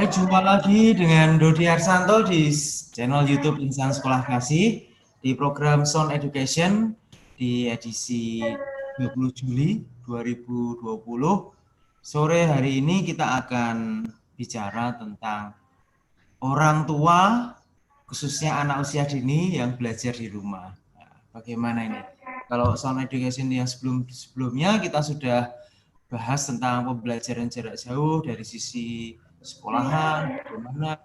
Baik, jumpa lagi dengan Dodi Arsanto di channel YouTube Insan Sekolah Kasih di program Sound Education di edisi 20 Juli 2020. Sore hari ini kita akan bicara tentang orang tua, khususnya anak usia dini yang belajar di rumah. Nah, bagaimana ini? Kalau Sound Education yang sebelumnya kita sudah bahas tentang pembelajaran jarak jauh dari sisi sekolahan, bagaimana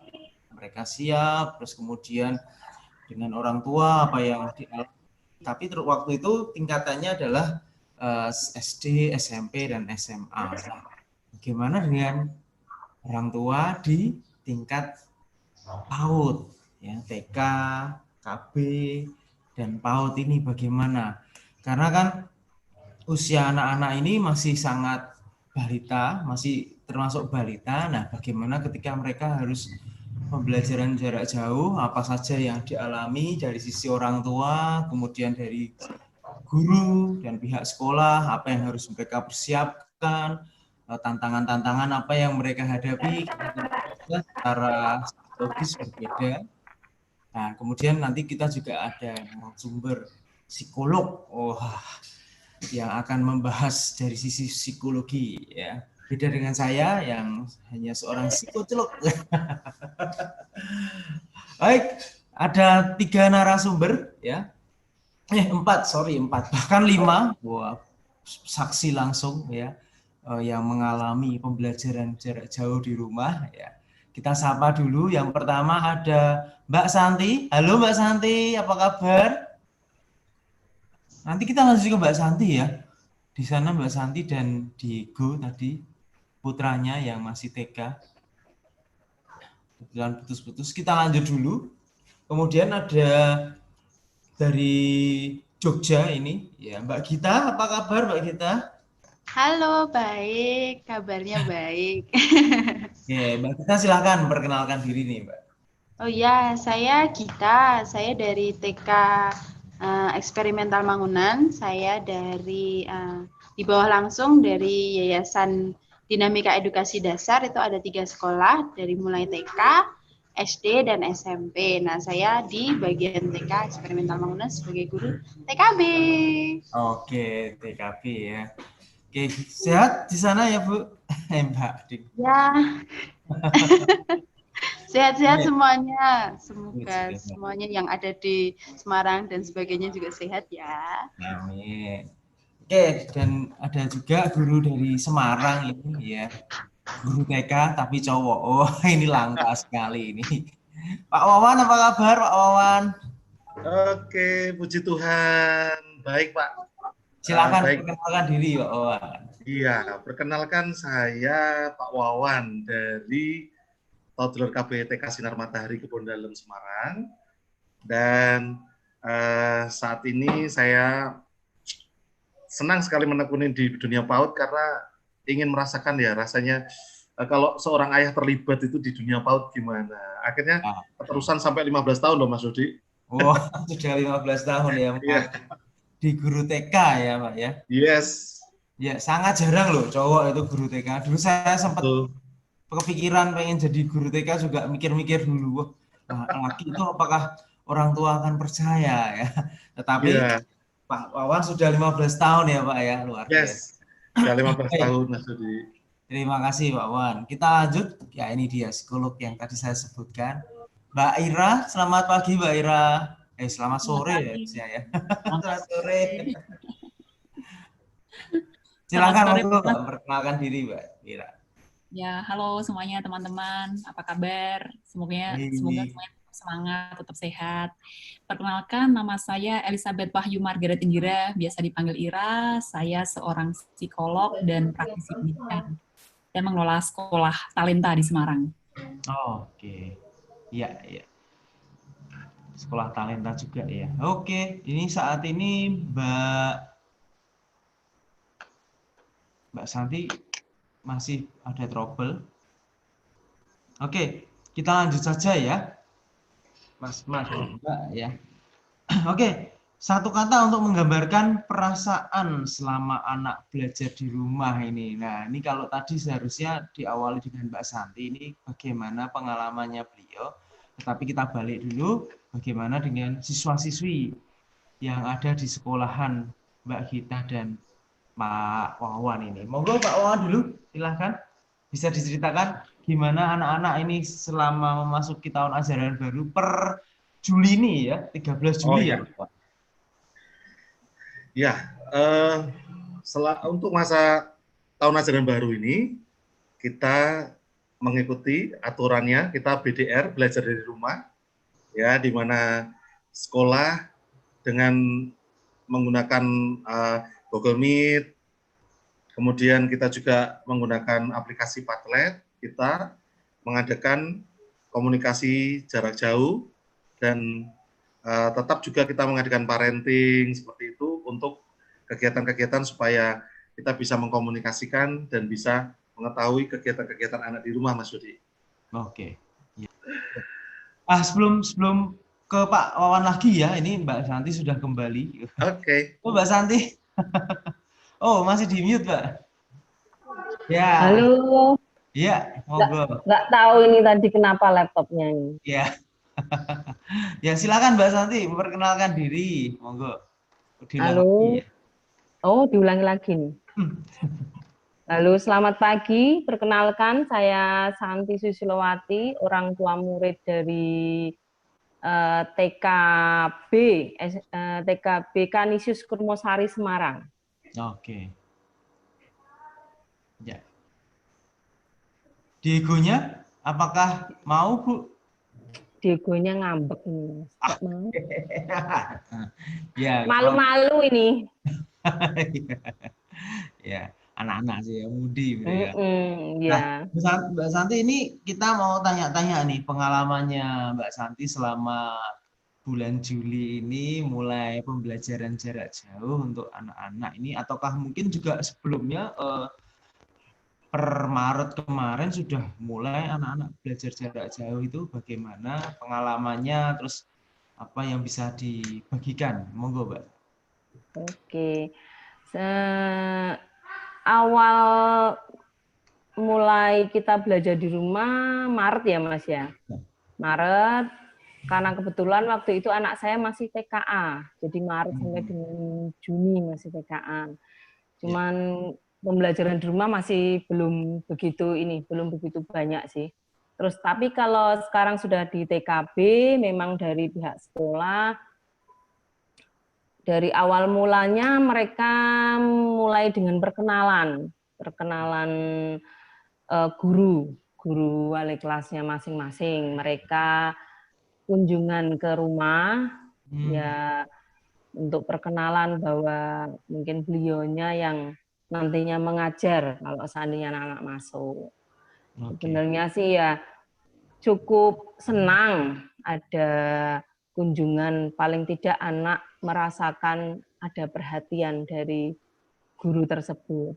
mereka siap, terus kemudian dengan orang tua apa yang dialami. Tapi waktu itu tingkatannya adalah SD, SMP, dan SMA. Nah, bagaimana dengan orang tua di tingkat PAUD, ya, TK, KB, dan PAUD ini bagaimana? Karena kan usia anak-anak ini masih sangat balita, masih termasuk balita. Nah, bagaimana ketika mereka harus pembelajaran jarak jauh, apa saja yang dialami dari sisi orang tua, kemudian dari guru dan pihak sekolah, apa yang harus mereka persiapkan, tantangan-tantangan apa yang mereka hadapi, secara logis berbeda. Nah, kemudian nanti kita juga ada narasumber psikolog. Yang akan membahas dari sisi psikologi, ya. Beda dengan saya yang hanya seorang psikolog. Baik, ada 3 narasumber, ya. 4, bahkan 5, saksi langsung, ya, yang mengalami pembelajaran jarak jauh di rumah, ya. Kita sapa dulu. Yang pertama ada Mbak Santi. Halo Mbak Santi, apa kabar? Nanti kita lanjut ke Mbak Santi, ya. Di sana Mbak Santi dan Diego tadi, putranya yang masih TK. Kebetulan putus-putus. Kita lanjut dulu. Kemudian ada dari Jogja ini, ya, Mbak Gita. Apa kabar Mbak Gita? Halo, baik. Kabarnya baik. Ya, Mbak Gita silakan perkenalkan diri nih, Mbak. Oh ya, saya Gita. Saya dari TK Eksperimental Mangunan. Saya dari di bawah langsung dari Yayasan Dinamika Edukasi Dasar. Itu ada 3 sekolah dari mulai TK, SD, dan SMP. Nah, saya di bagian TK Eksperimental Mangunan sebagai guru TKB. Oke, TKP, ya. Oke, sehat di sana ya Bu? Mbak. Ya, sehat-sehat Ya. semuanya. Semoga semuanya yang ada di Semarang dan sebagainya juga sehat ya. Amin. Oke, dan ada juga guru dari Semarang ini, ya. Guru TK tapi cowok. Oh, ini langka sekali ini. Pak Wawan, apa kabar Pak Wawan? Oke, puji Tuhan. Baik, Pak. Silakan Baik. perkenalkan diri Pak Wawan. Iya, perkenalkan saya Pak Wawan dari Toddler KBTK Sinar Matahari Kebondalem Semarang. Dan saat ini saya senang sekali menekuni di dunia PAUD karena ingin merasakan ya rasanya kalau seorang ayah terlibat itu di dunia PAUD gimana. Akhirnya keterusan sampai 15 tahun loh Mas Dodi. Oh, sudah 15 tahun ya, Pak. Iya. Di guru TK ya, Pak ya. Yes. Ya, sangat jarang loh cowok itu guru TK. Dulu saya sempat kepikiran pengen jadi guru TK, juga mikir-mikir dulu, wah, laki itu apakah orang tua akan percaya ya. Tetapi Pak Wawan sudah 15 tahun ya, Pak ya, luar biasa. Yes. Sudah 15 tahun Mas Dodi. Terima kasih Pak Wan. Kita lanjut. Ya, ini dia psikolog yang tadi saya sebutkan. Mbak Ira, selamat pagi Mbak Ira. Selamat sore ya saya. Selamat sore. Silakan Mbak, perkenalkan diri Mbak Ira. Ya, halo semuanya teman-teman. Apa kabar? Semoga semuanya semangat, tetap sehat. Perkenalkan, nama saya Elizabeth Wahyu Margaret Indira, biasa dipanggil Ira. Saya seorang psikolog dan praktisi pendidikan dan mengelola sekolah talenta di Semarang. Oke. Iya, iya. Sekolah talenta juga ya. Oke, ini saat ini Mbak Santi masih ada trouble. Oke, kita lanjut saja ya. Mas, Mbak ya. Oke, satu kata untuk menggambarkan perasaan selama anak belajar di rumah ini. Nah, ini kalau tadi seharusnya diawali dengan Mbak Santi, ini bagaimana pengalamannya beliau. Tetapi kita balik dulu, bagaimana dengan siswa-siswi yang ada di sekolahan Mbak Gita dan Pak Wawan ini. Monggo Pak Wawan dulu, silahkan. Bisa diceritakan gimana anak-anak ini selama memasuki tahun ajaran baru per Juli ini ya, 13 Oh Juli ya, ya Pak. ya. Untuk masa tahun ajaran baru ini kita mengikuti aturannya, kita BDR, belajar dari rumah, ya, di mana sekolah dengan menggunakan Google Meet, kemudian kita juga menggunakan aplikasi Padlet, kita mengadakan komunikasi jarak jauh, dan tetap juga kita mengadakan parenting seperti itu untuk kegiatan-kegiatan supaya kita bisa mengkomunikasikan dan bisa mengetahui kegiatan-kegiatan anak di rumah, Mas Yudi. Oke. Ya. Sebelum ke Pak Wawan lagi ya, ini Mbak Santi sudah kembali. Oke. Oh Mbak Santi, oh masih di mute Mbak. Ya. Halo. Iya, monggo. Nggak tahu ini tadi kenapa laptopnya ini. Ya. Ya silakan Mbak Santi memperkenalkan diri, monggo. Diulang Halo. lagi ya. Oh, diulangi lagi nih. Halo, selamat pagi. Perkenalkan, saya Santi Susilowati, orang tua murid dari TKB Kanisius Kurmosari Semarang. Oke. Ya. Diegonya, apakah mau Bu? Diegonya ngambek ini. Mau. Ya. Malu-malu ini. Ya, anak-anak sih ya, mudi gitu ya. Ya. Nah, Mbak Santi ini kita mau tanya-tanya nih pengalamannya Mbak Santi selama bulan Juli ini mulai pembelajaran jarak jauh untuk anak-anak ini, ataukah mungkin juga sebelumnya per Maret kemarin sudah mulai anak-anak belajar jarak jauh, itu bagaimana pengalamannya, terus apa yang bisa dibagikan? Monggo Mbak. Oke. Awal mulai kita belajar di rumah Maret ya Mas ya. Maret, karena kebetulan waktu itu anak saya masih TKA. Jadi Maret sampai dengan Juni masih TKA. Cuman pembelajaran di rumah masih belum begitu banyak sih. Terus tapi kalau sekarang sudah di TKB, memang dari pihak sekolah, dari awal mulanya mereka mulai dengan perkenalan guru wali kelasnya masing-masing. Mereka kunjungan ke rumah, ya untuk perkenalan bahwa mungkin beliaunya yang nantinya mengajar kalau seandainya anak-anak masuk. Sebenarnya sih ya cukup senang ada kunjungan, paling tidak anak merasakan ada perhatian dari guru tersebut.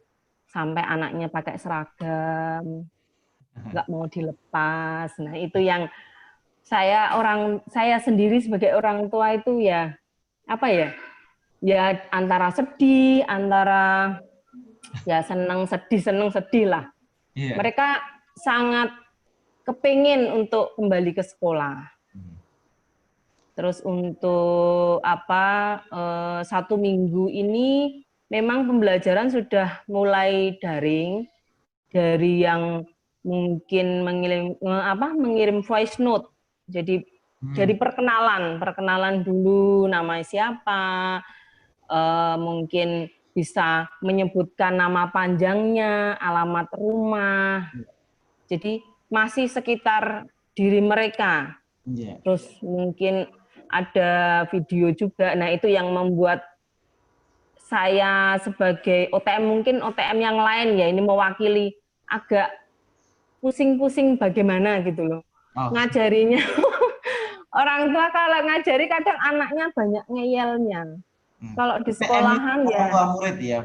Sampai anaknya pakai seragam, nggak mau dilepas. Nah itu yang saya sendiri sebagai orang tua itu ya apa ya? Ya antara sedih, antara ya senang sedih lah. Yeah. Mereka sangat kepingin untuk kembali ke sekolah. Terus untuk 1 minggu ini memang pembelajaran sudah mulai daring, dari yang mungkin mengirim voice note. Jadi dari perkenalan dulu nama siapa, mungkin bisa menyebutkan nama panjangnya, alamat rumah. Jadi masih sekitar diri mereka. Terus mungkin ada video juga. Nah, itu yang membuat saya sebagai OTM, mungkin OTM yang lain ya, ini mewakili, agak pusing-pusing bagaimana gitu loh. Ngajarinya. Orang tua kalau ngajari kadang anaknya banyak ngeyelnya. Kalau di sekolahan ya. Murid ya,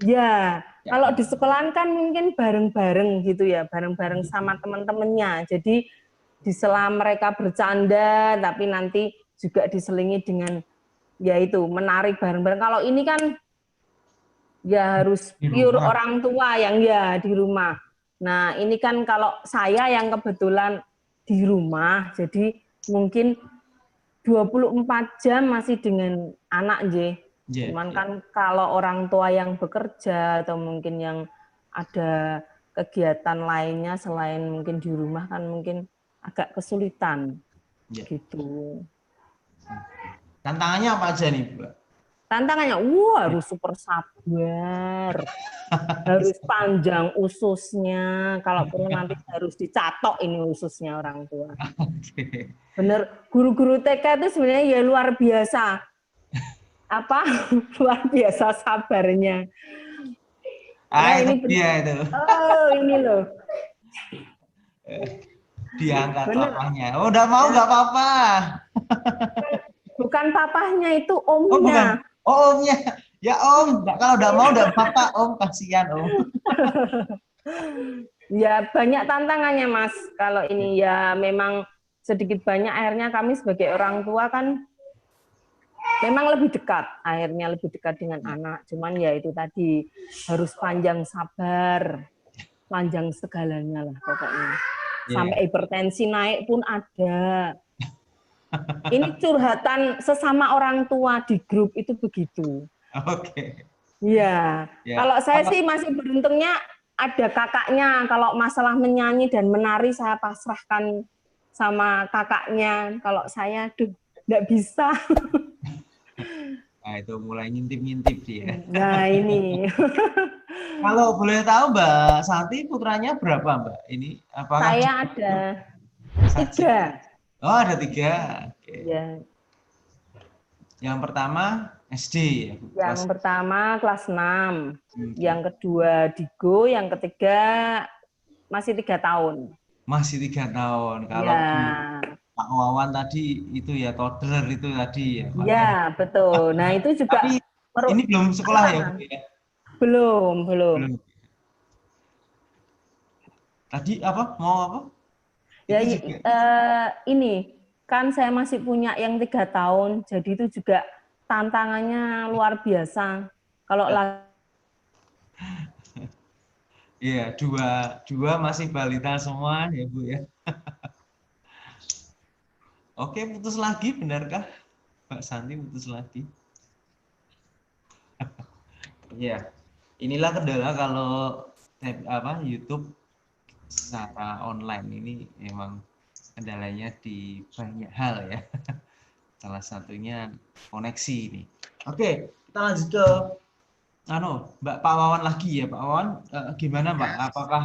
ya, kalau di sekolahan kan mungkin bareng-bareng gitu ya, bareng-bareng sama teman-temannya. Jadi di sela mereka bercanda, tapi nanti juga diselingi dengan ya itu menari bareng-bareng. Kalau ini kan ya harus Di pure rumah. orang tua yang ya di rumah. Nah, ini kan kalau saya yang kebetulan di rumah, jadi mungkin 24 jam masih dengan anak, J. Ya, Cuman ya. kan kalau orang tua yang bekerja atau mungkin yang ada kegiatan lainnya selain mungkin di rumah kan mungkin agak kesulitan. Ya. Gitu. Tantangannya apa aja nih, Mbak? Tantangannya, harus super sabar, harus panjang ususnya. Kalau perlu nanti harus dicatok ini ususnya orang tua. Oke. Bener, guru-guru TK itu sebenarnya ya luar biasa. Luar biasa sabarnya. Nah, Itu ini dia itu. ini loh. Diangkat Bener. papahnya. Oh, udah mau nggak apa-apa. Bukan papahnya, itu Oh, bukan. omnya. Oh, omnya. Ya, Om. Kalau udah mau udah apa, Om. Kasihan, Om. Ya banyak tantangannya, Mas. Kalau ini ya memang sedikit banyak akhirnya kami sebagai orang tua kan memang lebih dekat, akhirnya lebih dekat dengan anak. Cuman ya itu tadi harus panjang sabar, panjang segalanya lah pokoknya. Sampai hipertensi naik pun ada. Ini curhatan sesama orang tua di grup itu begitu. Oke. Iya. Ya. Kalau saya sih masih beruntungnya ada kakaknya. Kalau masalah menyanyi dan menari saya pasrahkan sama kakaknya. Kalau saya, nggak bisa. Nah, itu mulai ngintip-ngintip dia. Nah, ini. Kalau boleh tahu, Mbak Santi putranya berapa, Mbak? Ini apakah Saya ada 3. Oh, ada 3. Oke. Ya. Yang pertama SD ya. Yang pertama kelas 6. Hmm. Yang kedua Digo, yang ketiga masih 3 tahun. Masih 3 tahun. Kalau Pak Wawan tadi itu ya toddler itu tadi ya. Iya, betul. Nah, itu juga Tapi ini belum sekolah ya, Bu, ya? Belum. Tadi apa? Mau apa? Ya, Itu juga. ini kan saya masih punya yang 3 tahun, jadi itu juga tantangannya luar biasa. Kalau Iya, dua masih balita semua ya, Bu ya. Oke, putus lagi, benarkah? Mbak Santi putus lagi. Iya. Inilah kendala kalau YouTube secara online ini memang kendalanya di banyak hal ya. Salah satunya koneksi ini. Oke, kita lanjut ke Mbak Pak Wawan lagi ya. Pak Wawan, gimana Mbak? Apakah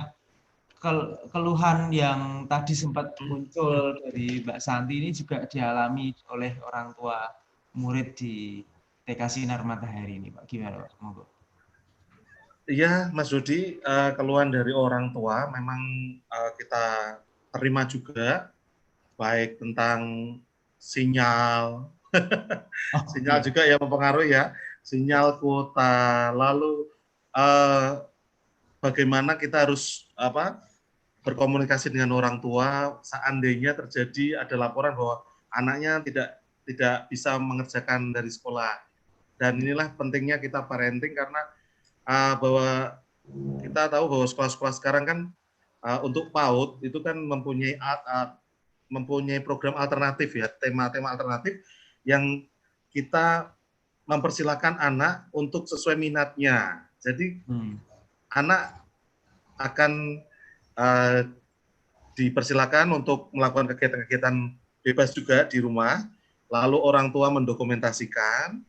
keluhan yang tadi sempat muncul dari Mbak Santi ini juga dialami oleh orang tua murid di TK Sinar Matahari ini, Pak? Gimana Pak? Monggo. Iya, Mas Dodi, keluhan dari orang tua memang kita terima juga, baik tentang sinyal, sinyal juga yang mempengaruhi ya, sinyal kuota, lalu bagaimana kita harus berkomunikasi dengan orang tua seandainya terjadi ada laporan bahwa anaknya tidak bisa mengerjakan dari sekolah. Dan inilah pentingnya kita parenting karena bahwa kita tahu bahwa sekolah-sekolah sekarang kan untuk PAUD itu kan mempunyai program alternatif ya, tema-tema alternatif yang kita mempersilahkan anak untuk sesuai minatnya. Jadi anak akan dipersilakan untuk melakukan kegiatan-kegiatan bebas juga di rumah, lalu orang tua mendokumentasikan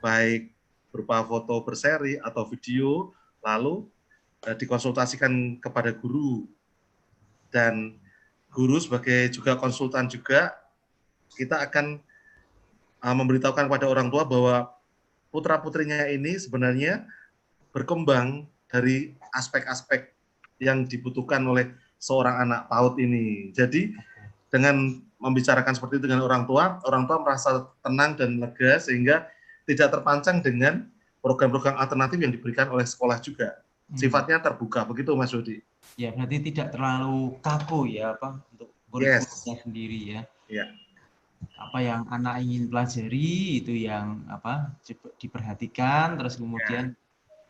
baik berupa foto berseri atau video, lalu dikonsultasikan kepada guru. Dan guru sebagai juga konsultan juga, kita akan memberitahukan kepada orang tua bahwa putra-putrinya ini sebenarnya berkembang dari aspek-aspek yang dibutuhkan oleh seorang anak PAUD ini. Jadi dengan membicarakan seperti itu dengan orang tua merasa tenang dan lega sehingga tidak terpancang dengan program-program alternatif yang diberikan oleh sekolah juga. Sifatnya terbuka, begitu Mas Dodi. Ya, berarti tidak terlalu kaku ya, untuk kurikulumnya sendiri ya. Iya. apa yang anak ingin pelajari itu yang apa diperhatikan, terus kemudian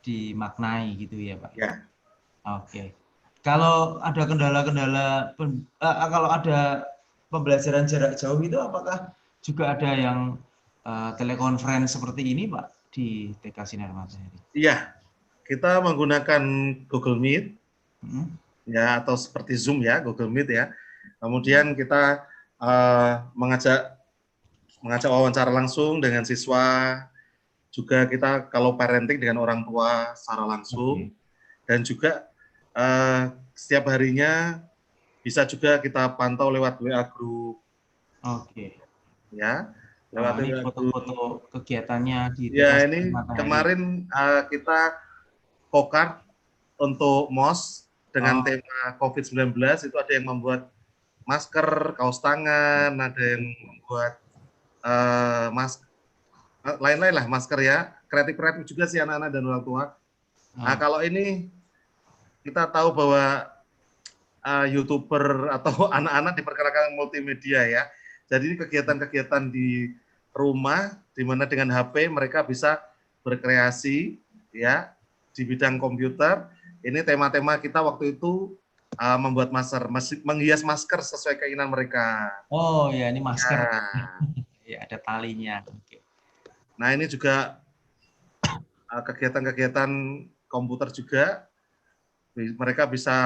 dimaknai gitu ya Pak. Ya. Oke. Kalau ada kendala-kendala, kalau ada pembelajaran jarak jauh itu apakah juga ada yang telekonferensi seperti ini Pak di TK Sinar Matahari? Iya, kita menggunakan Google Meet Hmm. ya, atau seperti Zoom ya, Google Meet ya. Kemudian kita mengajak wawancara langsung dengan siswa, juga kita kalau parenting dengan orang tua secara langsung, dan juga setiap harinya bisa juga kita pantau lewat WA group. Oke. Ya, Nah, lewat ini WA group. foto-foto kegiatannya di TK Ya, Sinar ini Matahari. kemarin kita pokar untuk MOS dengan tema COVID-19, itu ada yang membuat masker, kaos tangan, ada yang membuat lain-lain lah, masker ya, kreatif-kreatif juga sih anak-anak dan orang tua. Nah, kalau ini kita tahu bahwa YouTuber atau anak-anak diperkenalkan multimedia ya. Jadi ini kegiatan-kegiatan di rumah, di mana dengan HP mereka bisa berkreasi ya di bidang komputer. Ini tema-tema kita waktu itu membuat masker, menghias masker sesuai keinginan mereka. Oh ya, ini masker. Ya, ya ada talinya. Oke. Nah, ini juga kegiatan-kegiatan komputer juga. Mereka bisa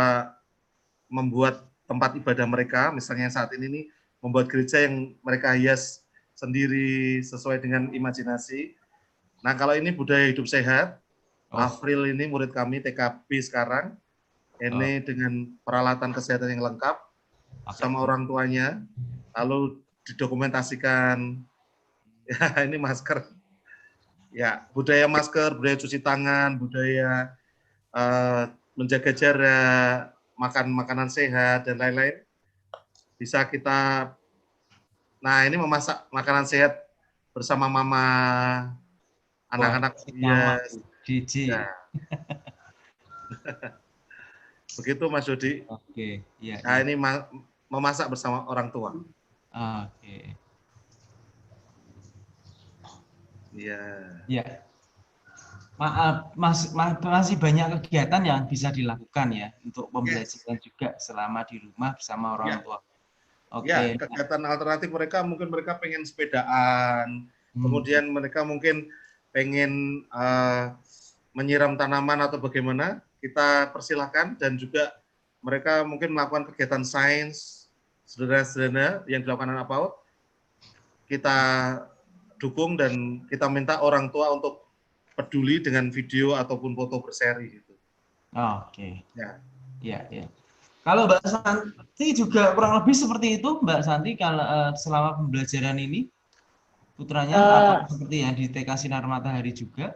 membuat tempat ibadah mereka, misalnya saat ini nih, membuat gereja yang mereka hias sendiri sesuai dengan imajinasi. Nah, kalau ini budaya hidup sehat, Afril ini murid kami TKB sekarang, ini dengan peralatan kesehatan yang lengkap, sama orang tuanya, lalu didokumentasikan. Ya, ini masker. Ya, budaya masker, budaya cuci tangan, budaya menjaga jarak, makan makanan sehat, dan lain-lain. Bisa kita, nah ini memasak makanan sehat bersama mama, anak-anak dia. Ya. Begitu Mas Dodi. Oke, ya. Nah, ini memasak bersama orang tua. Oke. Iya. Ya. Maaf, masih banyak kegiatan yang bisa dilakukan ya untuk pembelajaran juga selama di rumah bersama orang tua. Oke. Ya, kegiatan alternatif mereka mungkin mereka pengen sepedaan, kemudian mereka mungkin pengen menyiram tanaman atau bagaimana, kita persilahkan, dan juga mereka mungkin melakukan kegiatan sains sederhana-sederhana yang dilakukan anak PAUD, kita dukung dan kita minta orang tua untuk peduli dengan video ataupun foto berseri gitu. Oke. Ya. Ya, ya. Kalau Mbak Santi juga kurang lebih seperti itu, Mbak Santi, kalau selama pembelajaran ini putranya seperti yang di TK Sinar Matahari juga?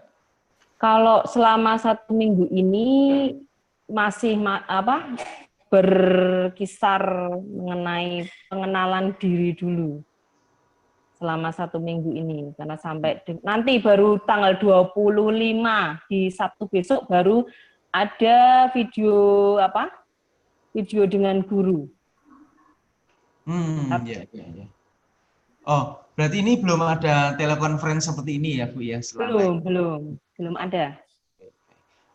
Kalau selama 1 minggu ini masih berkisar mengenai pengenalan diri dulu. Selama 1 minggu ini, karena sampai nanti baru tanggal 25 di Sabtu besok baru ada video video dengan guru. Ya. Oh, berarti ini belum ada telekonferensi seperti ini ya Bu ya? Belum ada.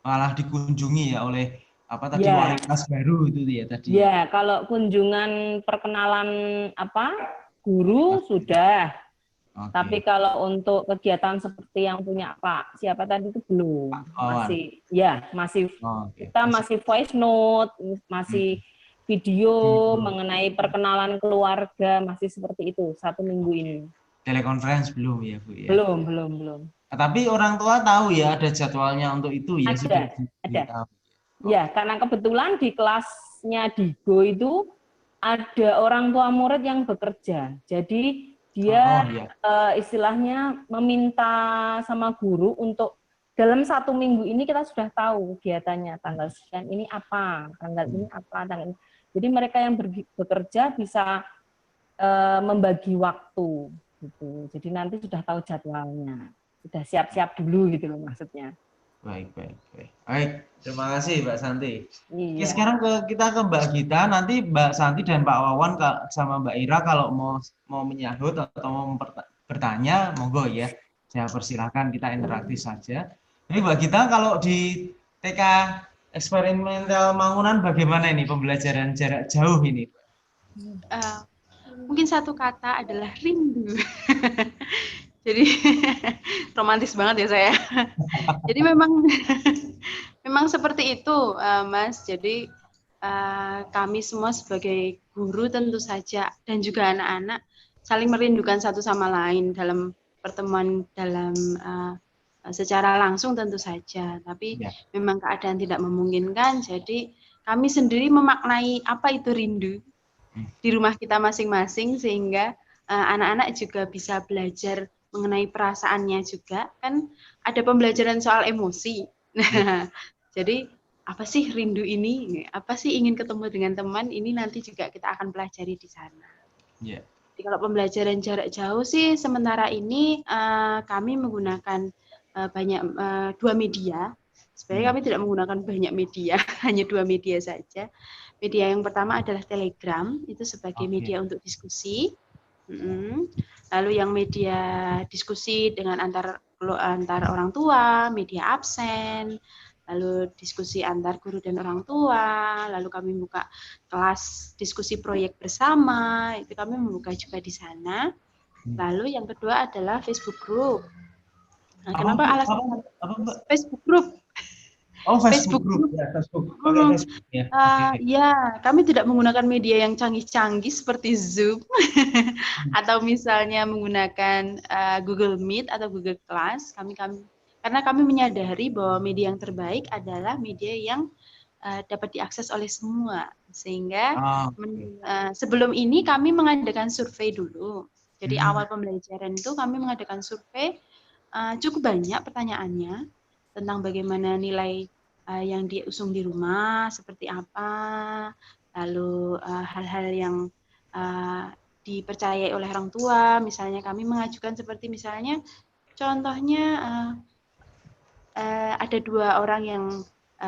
Malah dikunjungi ya oleh wali kelas baru itu ya tadi. Ya, kalau kunjungan perkenalan guru sudah. Tapi kalau untuk kegiatan seperti yang punya Pak siapa tadi itu belum. Kita masih voice note, masih video mengenai perkenalan keluarga, masih seperti itu 1 minggu ini. Telekonferensi belum ya Bu ya? Belum. Tapi orang tua tahu ya ada jadwalnya untuk itu ya? Ada. Ya, karena kebetulan di kelasnya Digo itu ada orang tua murid yang bekerja. Jadi dia istilahnya meminta sama guru untuk dalam 1 minggu ini kita sudah tahu kegiatannya, tanggal sekian ini apa, tanggal ini apa, tanggal ini. Jadi mereka yang bekerja bisa membagi waktu gitu. Jadi nanti sudah tahu jadwalnya, sudah siap-siap dulu gitu loh maksudnya. Baik. Baik, terima kasih Mbak Santi. Oke, Iya. sekarang kita ke Mbak Gita. Nanti Mbak Santi dan Pak Wawan sama Mbak Ira kalau mau menyahut atau mau bertanya, monggo ya. Saya persilahkan, kita interaktif saja. Ini Mbak Gita, kalau di TK Eksperimental Mangunan bagaimana ini pembelajaran jarak jauh ini? Mungkin satu kata adalah rindu. Jadi romantis banget ya saya. Jadi memang seperti itu, Mas. Jadi kami semua sebagai guru tentu saja dan juga anak-anak saling merindukan satu sama lain dalam pertemuan dalam secara langsung tentu saja. Tapi memang keadaan tidak memungkinkan. Jadi kami sendiri memaknai apa itu rindu di rumah kita masing-masing sehingga anak-anak juga bisa belajar mengenai perasaannya juga. Kan ada pembelajaran soal emosi. Nah, jadi apa sih rindu ini? Apa sih ingin ketemu dengan teman? Ini nanti juga kita akan pelajari di sana. Jadi kalau pembelajaran jarak jauh sih sementara ini kami menggunakan banyak 2 media. Sebenarnya kami tidak menggunakan banyak media, hanya 2 media saja. Media yang pertama adalah Telegram, itu sebagai media untuk diskusi. Lalu yang media diskusi dengan antar orang tua, media absen, lalu diskusi antar guru dan orang tua, lalu kami buka kelas diskusi proyek bersama, itu kami membuka juga di sana. Lalu yang kedua adalah Facebook Group. Nah, kenapa alasan Facebook Group? Oh, Facebook Group. Ya, Facebook. Ya, kami tidak menggunakan media yang canggih-canggih seperti Zoom atau misalnya menggunakan Google Meet atau Google Class. Karena kami menyadari bahwa media yang terbaik adalah media yang dapat diakses oleh semua. Sehingga sebelum ini kami mengadakan survei dulu. Jadi awal pembelajaran itu kami mengadakan survei, cukup banyak pertanyaannya tentang bagaimana nilai yang diusung di rumah, seperti apa, lalu hal-hal yang dipercayai oleh orang tua, misalnya kami mengajukan seperti misalnya, contohnya ada 2 orang yang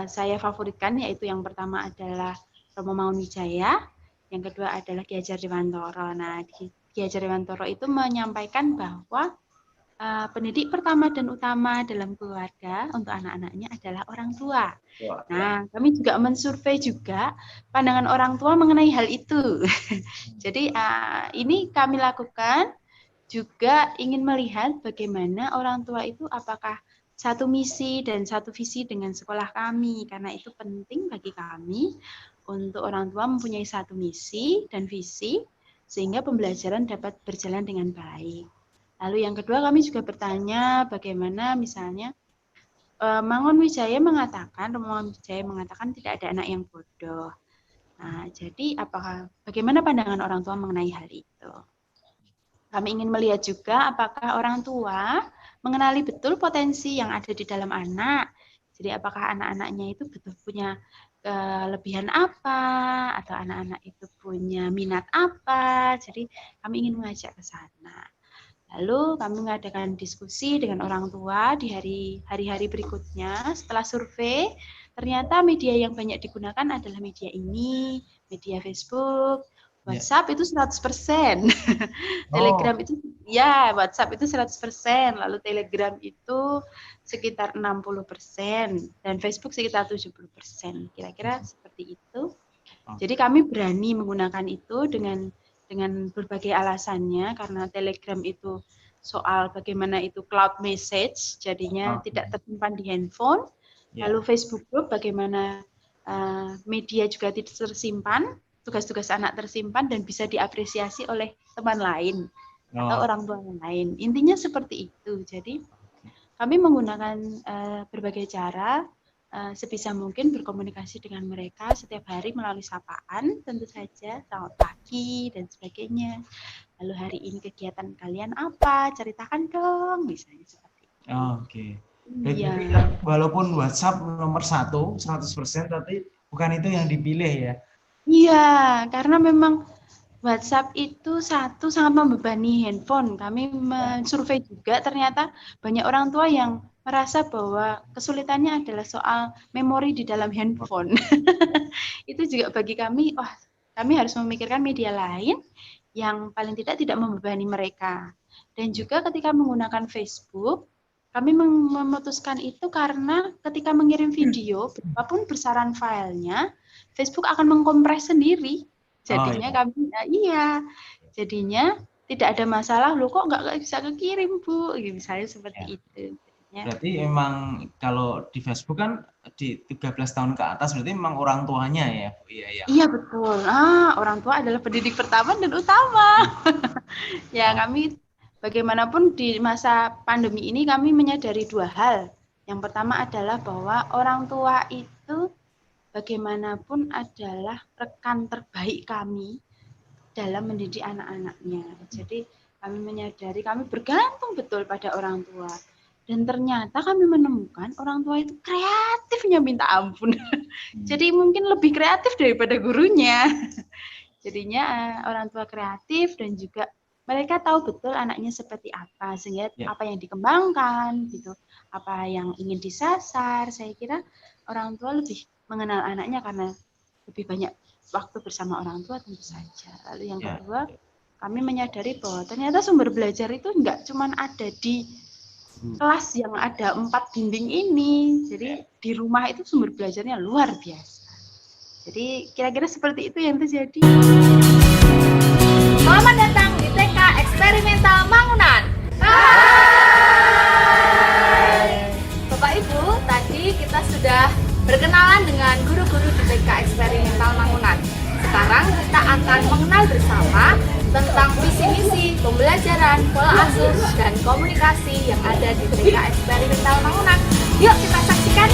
saya favoritkan, yaitu yang pertama adalah Romo Mangunwijaya, yang kedua adalah Ki Hajar Dewantoro. Nah, Ki Hajar Dewantoro itu menyampaikan bahwa pendidik pertama dan utama dalam keluarga untuk anak-anaknya adalah orang tua. Nah, kami juga mensurvei juga pandangan orang tua mengenai hal itu. Jadi ini kami lakukan juga ingin melihat bagaimana orang tua itu apakah satu misi dan satu visi dengan sekolah kami, karena itu penting bagi kami untuk orang tua mempunyai satu misi dan visi sehingga pembelajaran dapat berjalan dengan baik. Lalu yang kedua kami juga bertanya bagaimana misalnya Mangunwijaya mengatakan tidak ada anak yang bodoh. Nah, jadi bagaimana pandangan orang tua mengenai hal itu? Kami ingin melihat juga apakah orang tua mengenali betul potensi yang ada di dalam anak. Jadi apakah anak-anaknya itu betul punya kelebihan apa atau anak-anak itu punya minat apa. Jadi kami ingin mengajak ke sana. Lalu kami mengadakan diskusi dengan orang tua di hari-hari berikutnya. Setelah survei, ternyata media yang banyak digunakan adalah media ini, media Facebook, WhatsApp itu 100%. Telegram itu WhatsApp itu 100%, lalu Telegram itu sekitar 60% dan Facebook sekitar 70%. Kira-kira seperti itu. Jadi kami berani menggunakan itu dengan berbagai alasannya, karena Telegram itu soal bagaimana itu cloud message, jadinya tidak tersimpan di handphone. Lalu Facebook Group bagaimana media juga tidak tersimpan, tugas-tugas anak tersimpan dan bisa diapresiasi oleh teman lain atau orang tua yang lain. Intinya seperti itu. Jadi kami menggunakan berbagai cara sebisa mungkin berkomunikasi dengan mereka setiap hari melalui sapaan, tentu saja, selamat pagi dan sebagainya. Lalu hari ini kegiatan kalian apa? Ceritakan dong, misalnya seperti itu. Oke. Jadi walaupun WhatsApp nomor 100%, tapi bukan itu yang dipilih ya? Iya, karena memang WhatsApp itu sangat membebani handphone. Kami mensurvei juga ternyata banyak orang tua yang merasa bahwa kesulitannya adalah soal memori di dalam handphone. Itu juga bagi kami, wah, kami harus memikirkan media lain yang paling tidak membebani mereka. Dan juga ketika menggunakan Facebook, kami memutuskan itu karena ketika mengirim video, berapapun besaran filenya, Facebook akan mengkompres sendiri. Jadinya kami, jadinya tidak ada masalah, loh kok nggak bisa kekirim, Bu? Misalnya seperti itu. Berarti emang kalau di Facebook kan di 13 tahun ke atas berarti memang orang tuanya ya, Bu? Iya, betul. Orang tua adalah pendidik pertama dan utama. Ya, kami bagaimanapun di masa pandemi ini kami menyadari dua hal. Yang pertama adalah bahwa orang tua itu bagaimanapun adalah rekan terbaik kami dalam mendidik anak-anaknya. Jadi kami menyadari, kami bergantung betul pada orang tua. Dan ternyata kami menemukan orang tua itu kreatifnya minta ampun. Jadi mungkin lebih kreatif daripada gurunya. Jadinya orang tua kreatif dan juga mereka tahu betul anaknya seperti apa, sehingga apa yang dikembangkan, gitu, apa yang ingin disasar. Saya kira orang tua lebih mengenal anaknya karena lebih banyak waktu bersama orang tua tentu saja. Lalu yang kedua, kami menyadari bahwa ternyata sumber belajar itu enggak cuma ada di kelas yang ada 4 dinding ini. Jadi di rumah itu sumber belajarnya luar biasa. Jadi kira-kira seperti itu yang terjadi. Selamat datang di TK Eksperimental Mangunan. Hai. Bapak Ibu, tadi kita sudah berkenalan dengan guru-guru di TK Eksperimental Mangunan. Sekarang kita akan mengenal bersama tentang visi-misi pembelajaran, pola asuh, dan komunikasi yang ada di TK Eksperimental Mangunan. Yuk kita saksikan.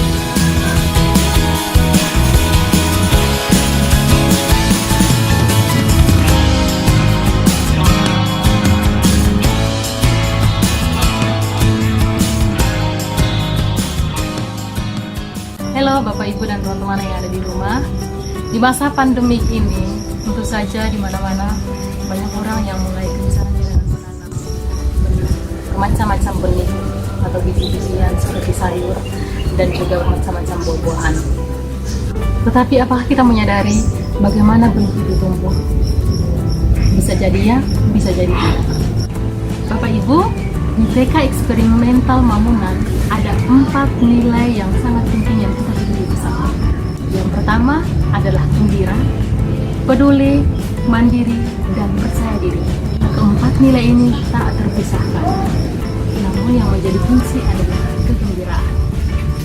Halo Bapak Ibu dan teman-teman yang ada di rumah. Di masa pandemik ini, tentu saja di mana-mana banyak orang yang mulai gencar dengan menanam bermacam-macam benih atau biji-bijian seperti sayur dan juga macam-macam buah-buahan. Tetapi apakah kita menyadari bagaimana benih itu tumbuh? Bisa jadi ya, bisa jadi tidak. Bapak Ibu, di TK Eksperimental Mangunan ada 4 nilai yang sangat penting yang kita miliki bersama. Yang pertama adalah gembira, peduli, mandiri, dan percaya diri. Keempat nilai ini tak terpisahkan. Namun yang menjadi kunci adalah kegembiraan.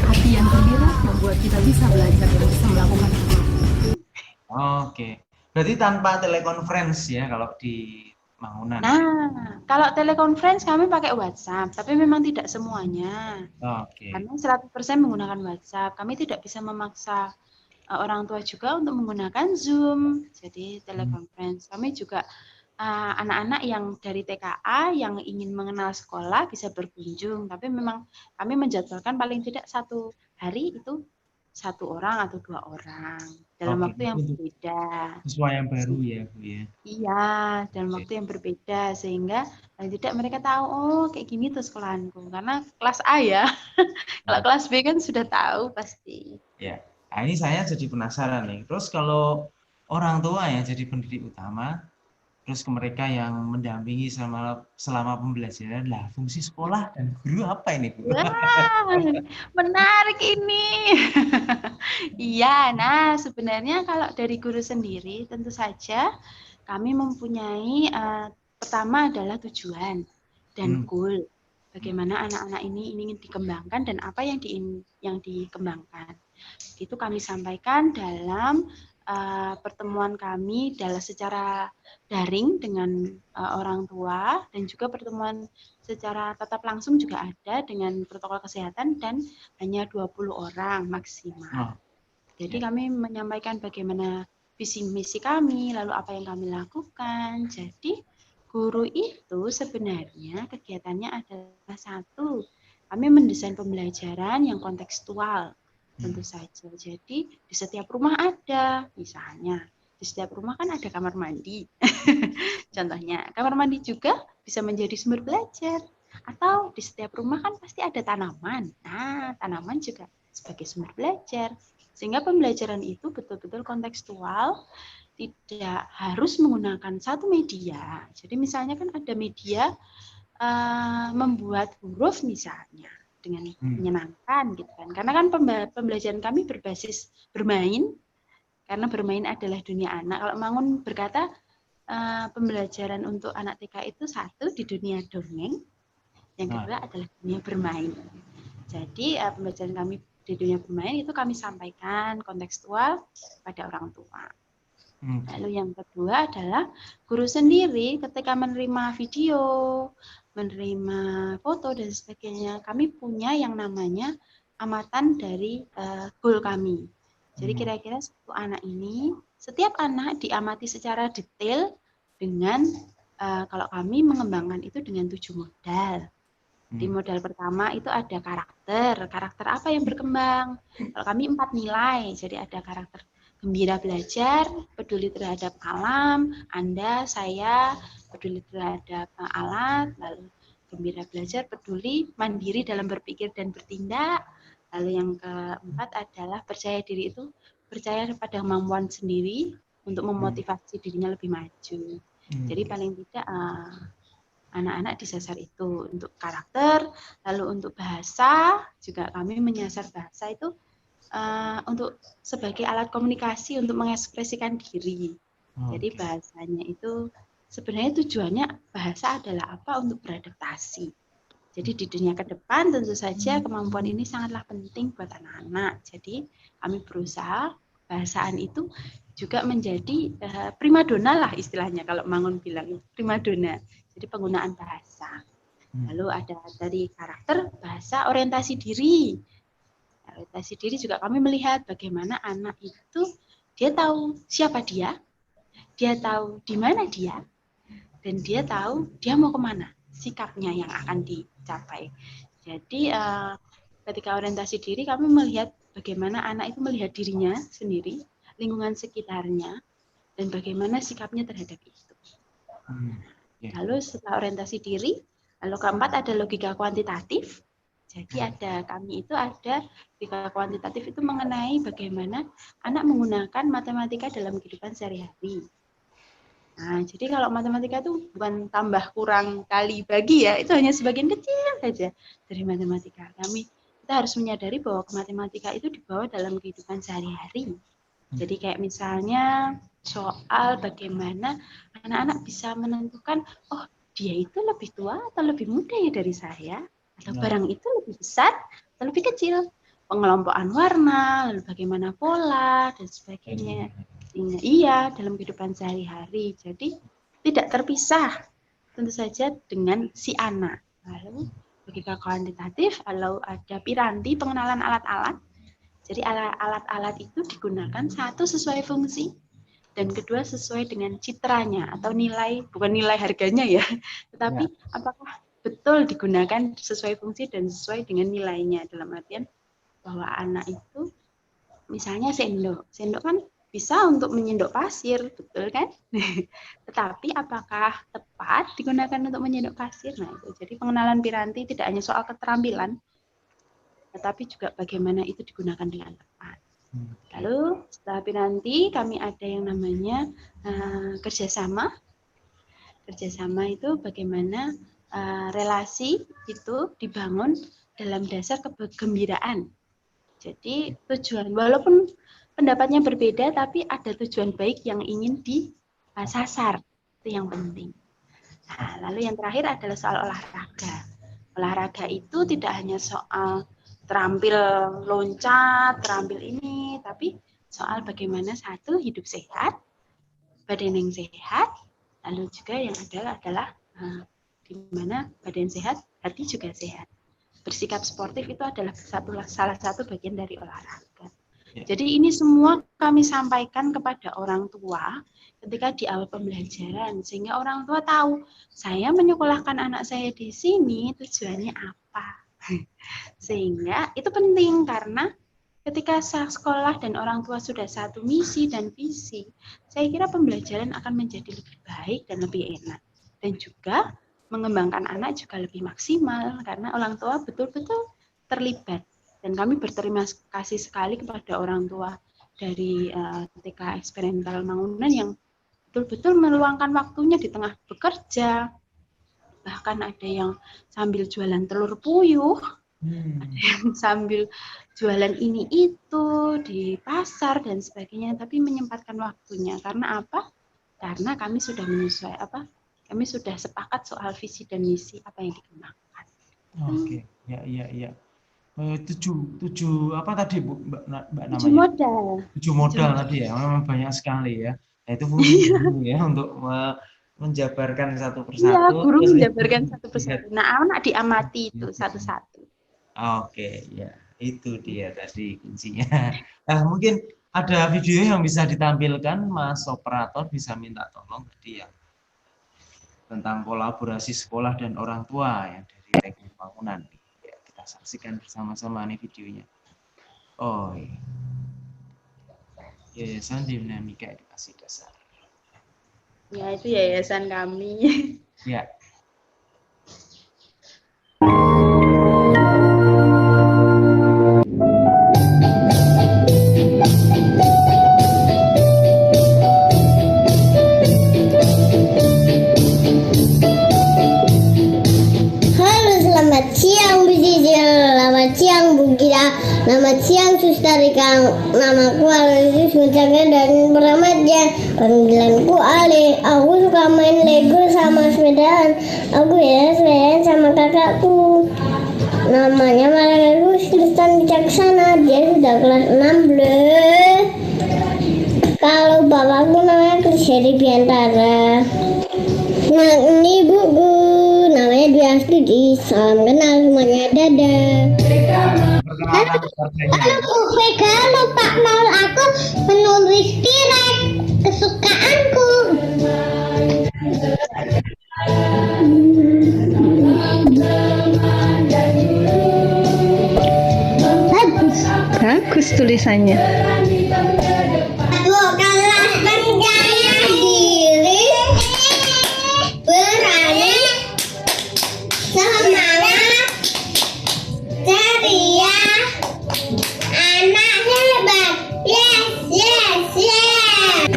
Hati yang gembira membuat kita bisa belajar dan bisa melakukan apapun. Oke, berarti tanpa telekonferensi ya kalau di Mangunan. Nah, kalau telekonferensi kami pakai WhatsApp, tapi memang tidak semuanya. Karena 100% menggunakan WhatsApp. Kami tidak bisa memaksa orang tua juga untuk menggunakan Zoom. Jadi telekonferensi. Kami juga anak-anak yang dari TKA yang ingin mengenal sekolah bisa berkunjung. Tapi memang kami menjadwalkan paling tidak 1 hari itu 1 orang atau 2 orang dalam waktu yang berbeda. Sesuai yang baru ya, Bu ya. Iya, dalam waktu yang berbeda sehingga paling tidak mereka tahu, oh kayak gini tuh sekolahanku. Karena kelas A ya, kalau kelas B kan sudah tahu pasti. Ya, nah, ini saya jadi penasaran nih. Terus kalau orang tua ya jadi pendidik utama, terus ke mereka yang mendampingi selama pembelajaran, lah fungsi sekolah dan guru apa ini, Bu? Wah, menarik ini. Iya, nah sebenarnya kalau dari guru sendiri tentu saja kami mempunyai pertama adalah tujuan dan goal. Bagaimana anak-anak ini ingin dikembangkan dan apa yang dikembangkan. Itu kami sampaikan dalam pertemuan kami secara daring dengan orang tua dan juga pertemuan secara tatap langsung juga ada dengan protokol kesehatan dan hanya 20 orang maksimal. Jadi kami menyampaikan bagaimana visi misi kami, lalu apa yang kami lakukan. Jadi guru itu sebenarnya kegiatannya adalah satu, kami mendesain pembelajaran yang kontekstual. Tentu saja. Jadi di setiap rumah ada, misalnya di setiap rumah kan ada kamar mandi. Contohnya, kamar mandi juga bisa menjadi sumber belajar. Atau di setiap rumah kan pasti ada tanaman. Nah, tanaman juga sebagai sumber belajar. Sehingga pembelajaran itu betul-betul kontekstual, tidak harus menggunakan satu media. Jadi misalnya kan ada media membuat huruf misalnya dengan menyenangkan gitu kan. Karena kan pembelajaran kami berbasis bermain, karena bermain adalah dunia anak. Kalau Mangun berkata pembelajaran untuk anak TK itu satu di dunia dongeng, yang kedua adalah dunia bermain. Jadi pembelajaran kami di dunia bermain itu kami sampaikan kontekstual pada orang tua. Lalu yang kedua adalah guru sendiri ketika menerima video, menerima foto dan sebagainya, kami punya yang namanya amatan dari goal kami. Jadi kira-kira satu anak ini, setiap anak diamati secara detail dengan kalau kami mengembangkan itu dengan 7 modal. Di modal pertama itu ada karakter apa yang berkembang. Kalau kami 4 nilai, jadi ada karakter gembira belajar, peduli terhadap alam, Anda, saya, peduli terhadap alat, lalu gembira belajar, peduli, mandiri dalam berpikir dan bertindak. Lalu yang keempat adalah percaya diri itu percaya pada kemampuan sendiri untuk memotivasi dirinya lebih maju. Jadi paling tidak anak-anak disasar itu untuk karakter, lalu untuk bahasa juga kami menyasar bahasa itu untuk sebagai alat komunikasi untuk mengekspresikan diri. Jadi bahasanya itu sebenarnya tujuannya bahasa adalah apa? Untuk beradaptasi. Jadi di dunia ke depan tentu saja kemampuan ini sangatlah penting buat anak-anak. Jadi kami berusaha bahasaan itu juga menjadi primadona lah istilahnya kalau Mangun bilang primadona. Jadi penggunaan bahasa. Lalu ada dari karakter, bahasa, orientasi diri. Orientasi diri juga kami melihat bagaimana anak itu dia tahu siapa dia tahu di mana dia, dan dia tahu dia mau kemana, sikapnya yang akan dicapai. Jadi ketika orientasi diri kami melihat bagaimana anak itu melihat dirinya sendiri, lingkungan sekitarnya, dan bagaimana sikapnya terhadap itu. Lalu setelah orientasi diri, lalu keempat ada logika kuantitatif. Jadi kami itu ada logika kuantitatif itu mengenai bagaimana anak menggunakan matematika dalam kehidupan sehari-hari. Nah, jadi kalau matematika itu bukan tambah kurang kali bagi ya, itu hanya sebagian kecil saja dari matematika. Kita harus menyadari bahwa matematika itu dibawa dalam kehidupan sehari-hari. Jadi kayak misalnya soal bagaimana anak-anak bisa menentukan, oh dia itu lebih tua atau lebih muda ya dari saya, atau barang itu lebih besar atau lebih kecil, pengelompokan warna, lalu bagaimana pola dan sebagainya. Iya, dalam kehidupan sehari-hari. Jadi tidak terpisah tentu saja dengan si anak. Lalu logika kuantitatif, lalu ada piranti, pengenalan alat-alat. Jadi alat-alat itu digunakan satu sesuai fungsi, dan kedua sesuai dengan citranya atau nilai, bukan nilai harganya ya, tetapi apakah betul digunakan sesuai fungsi dan sesuai dengan nilainya, dalam artian bahwa anak itu misalnya sendok kan bisa untuk menyendok pasir, betul kan? Tetapi apakah tepat digunakan untuk menyendok pasir? Nah itu, jadi pengenalan piranti tidak hanya soal keterampilan, tetapi juga bagaimana itu digunakan dengan tepat. Lalu setelah piranti kami ada yang namanya kerjasama. Kerjasama itu bagaimana relasi itu dibangun dalam dasar kegembiraan. Jadi tujuan, walaupun pendapatnya berbeda, tapi ada tujuan baik yang ingin disasar, itu yang penting. Nah, lalu yang terakhir adalah soal olahraga. Olahraga itu tidak hanya soal terampil loncat, terampil ini, tapi soal bagaimana satu hidup sehat, badan yang sehat, lalu juga yang adalah di mana badan sehat, hati juga sehat. Bersikap sportif itu adalah salah satu bagian dari olahraga. Jadi ini semua kami sampaikan kepada orang tua ketika di awal pembelajaran, sehingga orang tua tahu saya menyekolahkan anak saya di sini tujuannya apa. Sehingga itu penting, karena ketika sekolah dan orang tua sudah satu misi dan visi, saya kira pembelajaran akan menjadi lebih baik dan lebih enak. Dan juga mengembangkan anak juga lebih maksimal karena orang tua betul-betul terlibat. Dan kami berterima kasih sekali kepada orang tua dari TK Eksperimental Mangunan yang betul-betul meluangkan waktunya di tengah bekerja. Bahkan ada yang sambil jualan telur puyuh, ada yang sambil jualan ini itu di pasar dan sebagainya, tapi menyempatkan waktunya. Karena apa? Karena kami sudah kami sudah sepakat soal visi dan misi apa yang dikembangkan. Oke, ya. Tujuh apa tadi Bu, Mbak namanya? 7 modal. 7 modal tadi ya, memang banyak sekali ya. Nah, itu fungsi guru ya untuk menjabarkan satu persatu. Iya, guru menjabarkan satu persatu. Nah, anak diamati itu satu-satu. Oke, ya itu dia tadi kuncinya. Nah, mungkin ada video yang bisa ditampilkan, Mas Operator bisa minta tolong tadi ya tentang kolaborasi sekolah dan orang tua yang dari TK Bangunan. Ya, kita saksikan bersama-sama nih videonya. Oh, iya. Yayasan Dinamika Edukasi Dasar. Ya, itu yayasan kami. Ya. Selamat siang Suster Rika, namaku Alexis Mucaka dan Pramadya. Panggilanku Ale. Aku suka main Lego sama sepedaan. Aku ya sepedaan sama kakakku. Namanya Margaret Kristan Bijaksana. Dia sudah kelas 16. Kalau bapakku namanya Kriseri Biantara. Nah, ini ibuku namanya Dwi Astuti. Salam kenal semuanya, dadah. Aku Vega lupa mau aku menulis tirek kesukaanku. Bagus tulisannya. Bukanlah percaya diri, berani, semangat, ceria, anak hebat. Yes, yes, yes.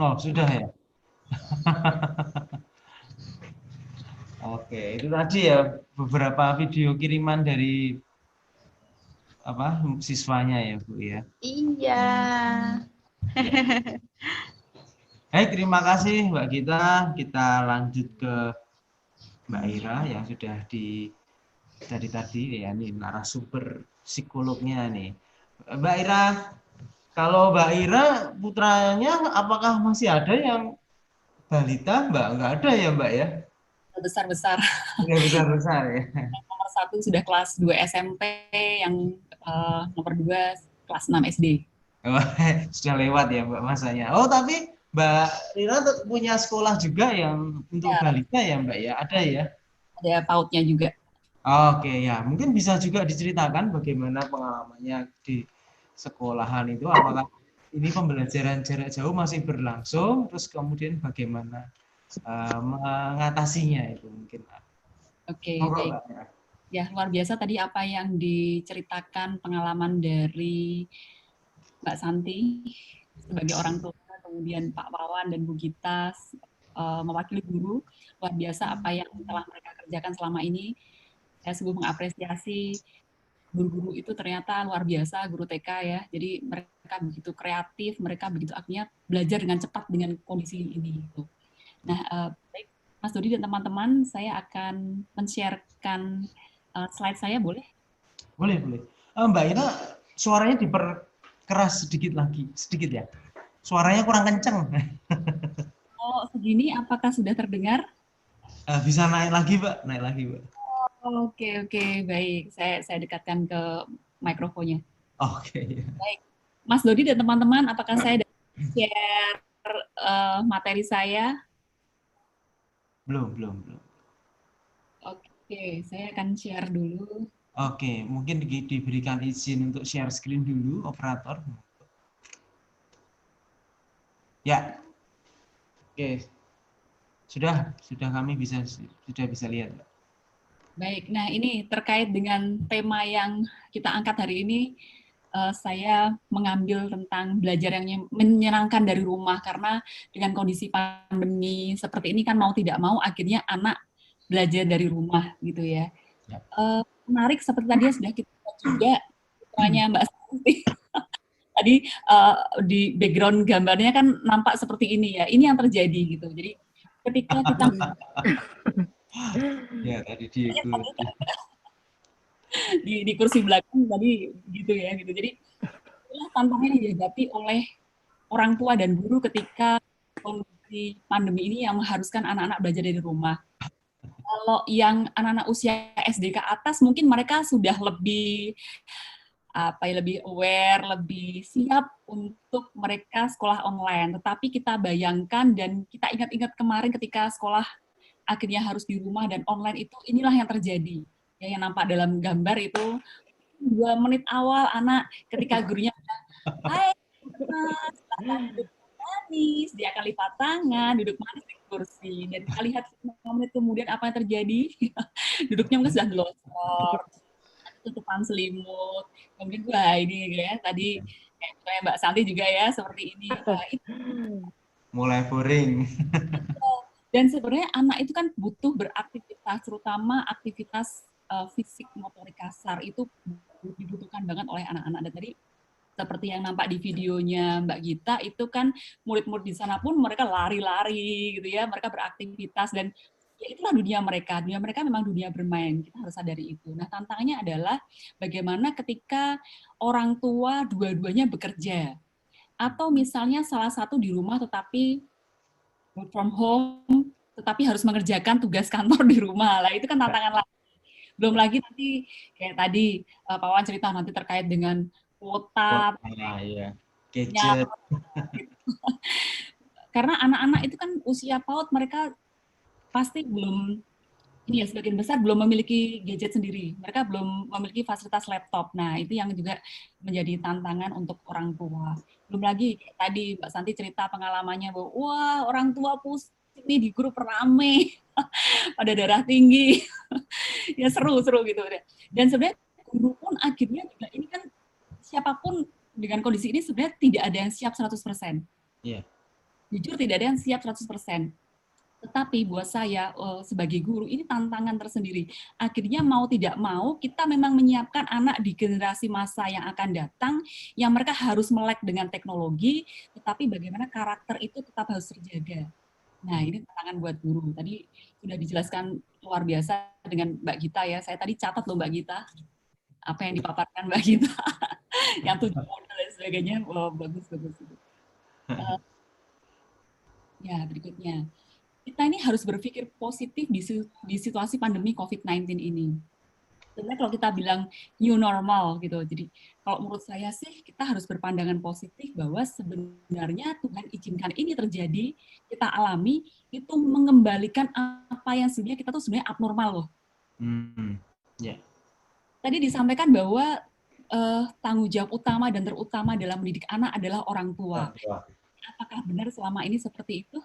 Oh, sudah ya. Oke, itu tadi ya beberapa video kiriman dari apa siswanya ya, Bu ya. Iya. Baik, terima kasih Mbak Gita. Kita lanjut ke Mbak Ira yang sudah dari tadi ya, ini narasumber psikolognya nih. Mbak Ira, kalau Mbak Ira putranya apakah masih ada yang balita, Mbak? Enggak ada ya, Mbak ya? Besar-besar. Enggak besar-besar ya. Nomor 1 sudah kelas 2 SMP, yang nomor 2 kelas 6 SD. Oh, sudah lewat ya Mbak masanya. Oh, tapi Mbak Ira punya sekolah juga yang untuk balita ya, Mbak ya? Ada ya? Ada PAUD-nya juga. Oke ya, mungkin bisa juga diceritakan bagaimana pengalamannya di sekolahan itu, apakah ini pembelajaran jarak jauh masih berlangsung, terus kemudian bagaimana mengatasinya itu mungkin. Oke, baik. Ya, luar biasa tadi apa yang diceritakan pengalaman dari Mbak Santi sebagai orang tua, kemudian Pak Wawan dan Bu Gita mewakili guru. Luar biasa apa yang telah mereka kerjakan selama ini. Saya sungguh mengapresiasi guru-guru itu, ternyata luar biasa, guru TK ya. Jadi mereka begitu kreatif, mereka begitu akhirnya belajar dengan cepat dengan kondisi ini. Gitu. Nah, baik Mas Dodi dan teman-teman, saya akan men-sharekan slide saya, boleh? Boleh. Mbak Ira, suaranya diperkeras sedikit ya. Suaranya kurang kencang. Oh, segini apakah sudah terdengar? Bisa naik lagi, Mbak. Oke, Oke, baik. Saya dekatkan ke mikrofonnya. Oke. Baik, Mas Dodi dan teman-teman, apakah saya dapat share materi saya? Belum. Oke, saya akan share dulu. Oke, mungkin diberikan izin untuk share screen dulu, operator. Ya, oke. Sudah kami sudah bisa lihat. Baik, nah ini terkait dengan tema yang kita angkat hari ini, saya mengambil tentang belajar yang menyenangkan dari rumah, karena dengan kondisi pandemi seperti ini kan mau tidak mau akhirnya anak belajar dari rumah gitu ya. Ya. Menarik seperti tadi sudah kita lihat juga putranya Mbak Santi. Tadi di background gambarnya kan nampak seperti ini ya. Ini yang terjadi gitu. Jadi ketika kita Ya, tadi diikuti. di kursi belakang tadi gitu ya gitu. Jadi itulah tantangan yang dihadapi oleh orang tua dan guru ketika kondisi pandemi ini yang mengharuskan anak-anak belajar dari rumah. Kalau yang anak-anak usia SD ke atas mungkin mereka sudah lebih lebih aware, lebih siap untuk mereka sekolah online. Tetapi kita bayangkan dan kita ingat-ingat kemarin ketika sekolah akhirnya harus di rumah dan online itu, inilah yang terjadi. Ya, yang nampak dalam gambar itu 2 menit awal anak ketika gurunya bilang, "Hai, Mas, silakan duduk manis." Dia akan lipat tangan, duduk manis di kursi. Dan kita lihat 5 menit kemudian apa yang terjadi? Duduknya mungkin sudah gelosor, tutupan selimut. Kemudian wah ini ya tadi kayak Mbak Santi juga ya seperti ini. Mulai boring. Dan sebenarnya anak itu kan butuh beraktivitas, terutama aktivitas fisik motorik kasar itu dibutuhkan banget oleh anak-anak. Dan tadi seperti yang nampak di videonya Mbak Gita itu kan murid-murid di sana pun mereka lari-lari gitu ya, mereka beraktivitas dan ya itulah dunia mereka. Dunia mereka memang dunia bermain. Kita harus sadari itu. Nah, tantangannya adalah bagaimana ketika orang tua dua-duanya bekerja atau misalnya salah satu di rumah tetapi work from home tetapi harus mengerjakan tugas kantor di rumah. Lah itu kan tantangan lain. Belum lagi nanti kayak tadi Pak Wan cerita nanti terkait dengan kuota, ya. Gadget. Karena anak-anak itu kan usia PAUD mereka pasti belum ini ya sebagian besar belum memiliki gadget sendiri. Mereka belum memiliki fasilitas laptop. Nah, itu yang juga menjadi tantangan untuk orang tua. Belum lagi kayak tadi Mbak Santi cerita pengalamannya bahwa wah, orang tua pusing nih di grup rame pada darah tinggi. Ya seru-seru gitu. Dan sebenarnya guru pun akhirnya juga ini kan siapapun dengan kondisi ini sebenarnya tidak ada yang siap 100%. Iya. Jujur tidak ada yang siap 100%. Tetapi buat saya sebagai guru ini tantangan tersendiri. Akhirnya mau tidak mau kita memang menyiapkan anak di generasi masa yang akan datang yang mereka harus melek dengan teknologi, tetapi bagaimana karakter itu tetap harus terjaga. Nah, ini tantangan buat guru. Tadi sudah dijelaskan luar biasa dengan Mbak Gita ya. Saya tadi catat loh Mbak Gita. Apa yang dipaparkan Mbak Gita. Yang 7 model dan sebagainya. Wow, bagus. Ya, berikutnya. Kita ini harus berpikir positif di situasi pandemi COVID-19 ini. Sebenarnya kalau kita bilang new normal gitu, jadi kalau menurut saya sih kita harus berpandangan positif bahwa sebenarnya Tuhan izinkan ini terjadi, kita alami, itu mengembalikan apa yang sebenarnya kita tuh sebenarnya abnormal loh. Yeah. Tadi disampaikan bahwa tanggung jawab utama dan terutama dalam mendidik anak adalah orang tua. Apakah benar selama ini seperti itu?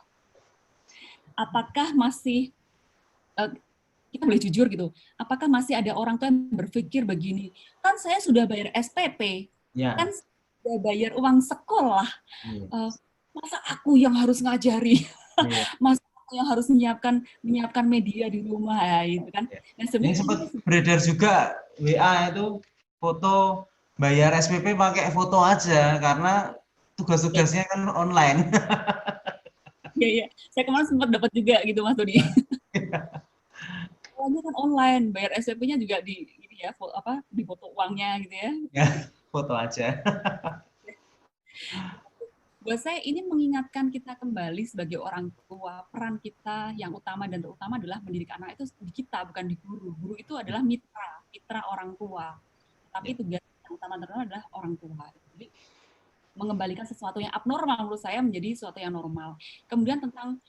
Apakah masih kita boleh jujur gitu, apakah masih ada orang tua yang berpikir begini, kan saya sudah bayar SPP, kan sudah bayar uang sekolah, masa aku yang harus ngajari, masa aku yang harus menyiapkan media di rumah ya, gitu kan. Nah, sebenarnya sempat beredar juga WA itu foto bayar SPP pakai foto aja karena tugas-tugasnya kan online. Iya. Saya kemarin sempat dapat juga gitu Mas Dodi. Lagi kan online, bayar SPP-nya juga di ini ya, di foto uangnya gitu ya. Ya, foto aja. Buat saya ini mengingatkan kita kembali sebagai orang tua, peran kita yang utama dan terutama adalah mendidik anak itu di kita, bukan di guru. Guru itu adalah mitra orang tua. Tapi tugas yang utama adalah orang tua. Jadi mengembalikan sesuatu yang abnormal menurut saya menjadi sesuatu yang normal. Kemudian tentang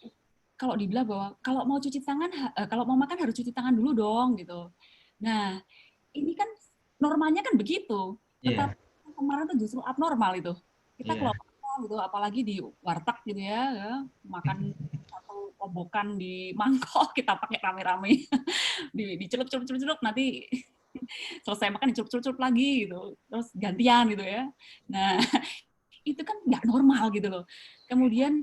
kalau dibilang bahwa kalau mau cuci tangan, kalau mau makan harus cuci tangan dulu dong gitu. Nah, ini kan normalnya kan begitu. Iya. Tetapi kemarin itu justru abnormal itu. Kita Iya. kalau gitu, apalagi di warteg gitu ya, makan satu kobokan di mangkok kita pakai rame-rame, dicelup-celup nanti selesai makan dicelup-celup lagi gitu, terus gantian gitu ya. Nah, itu kan nggak normal gitu loh. Kemudian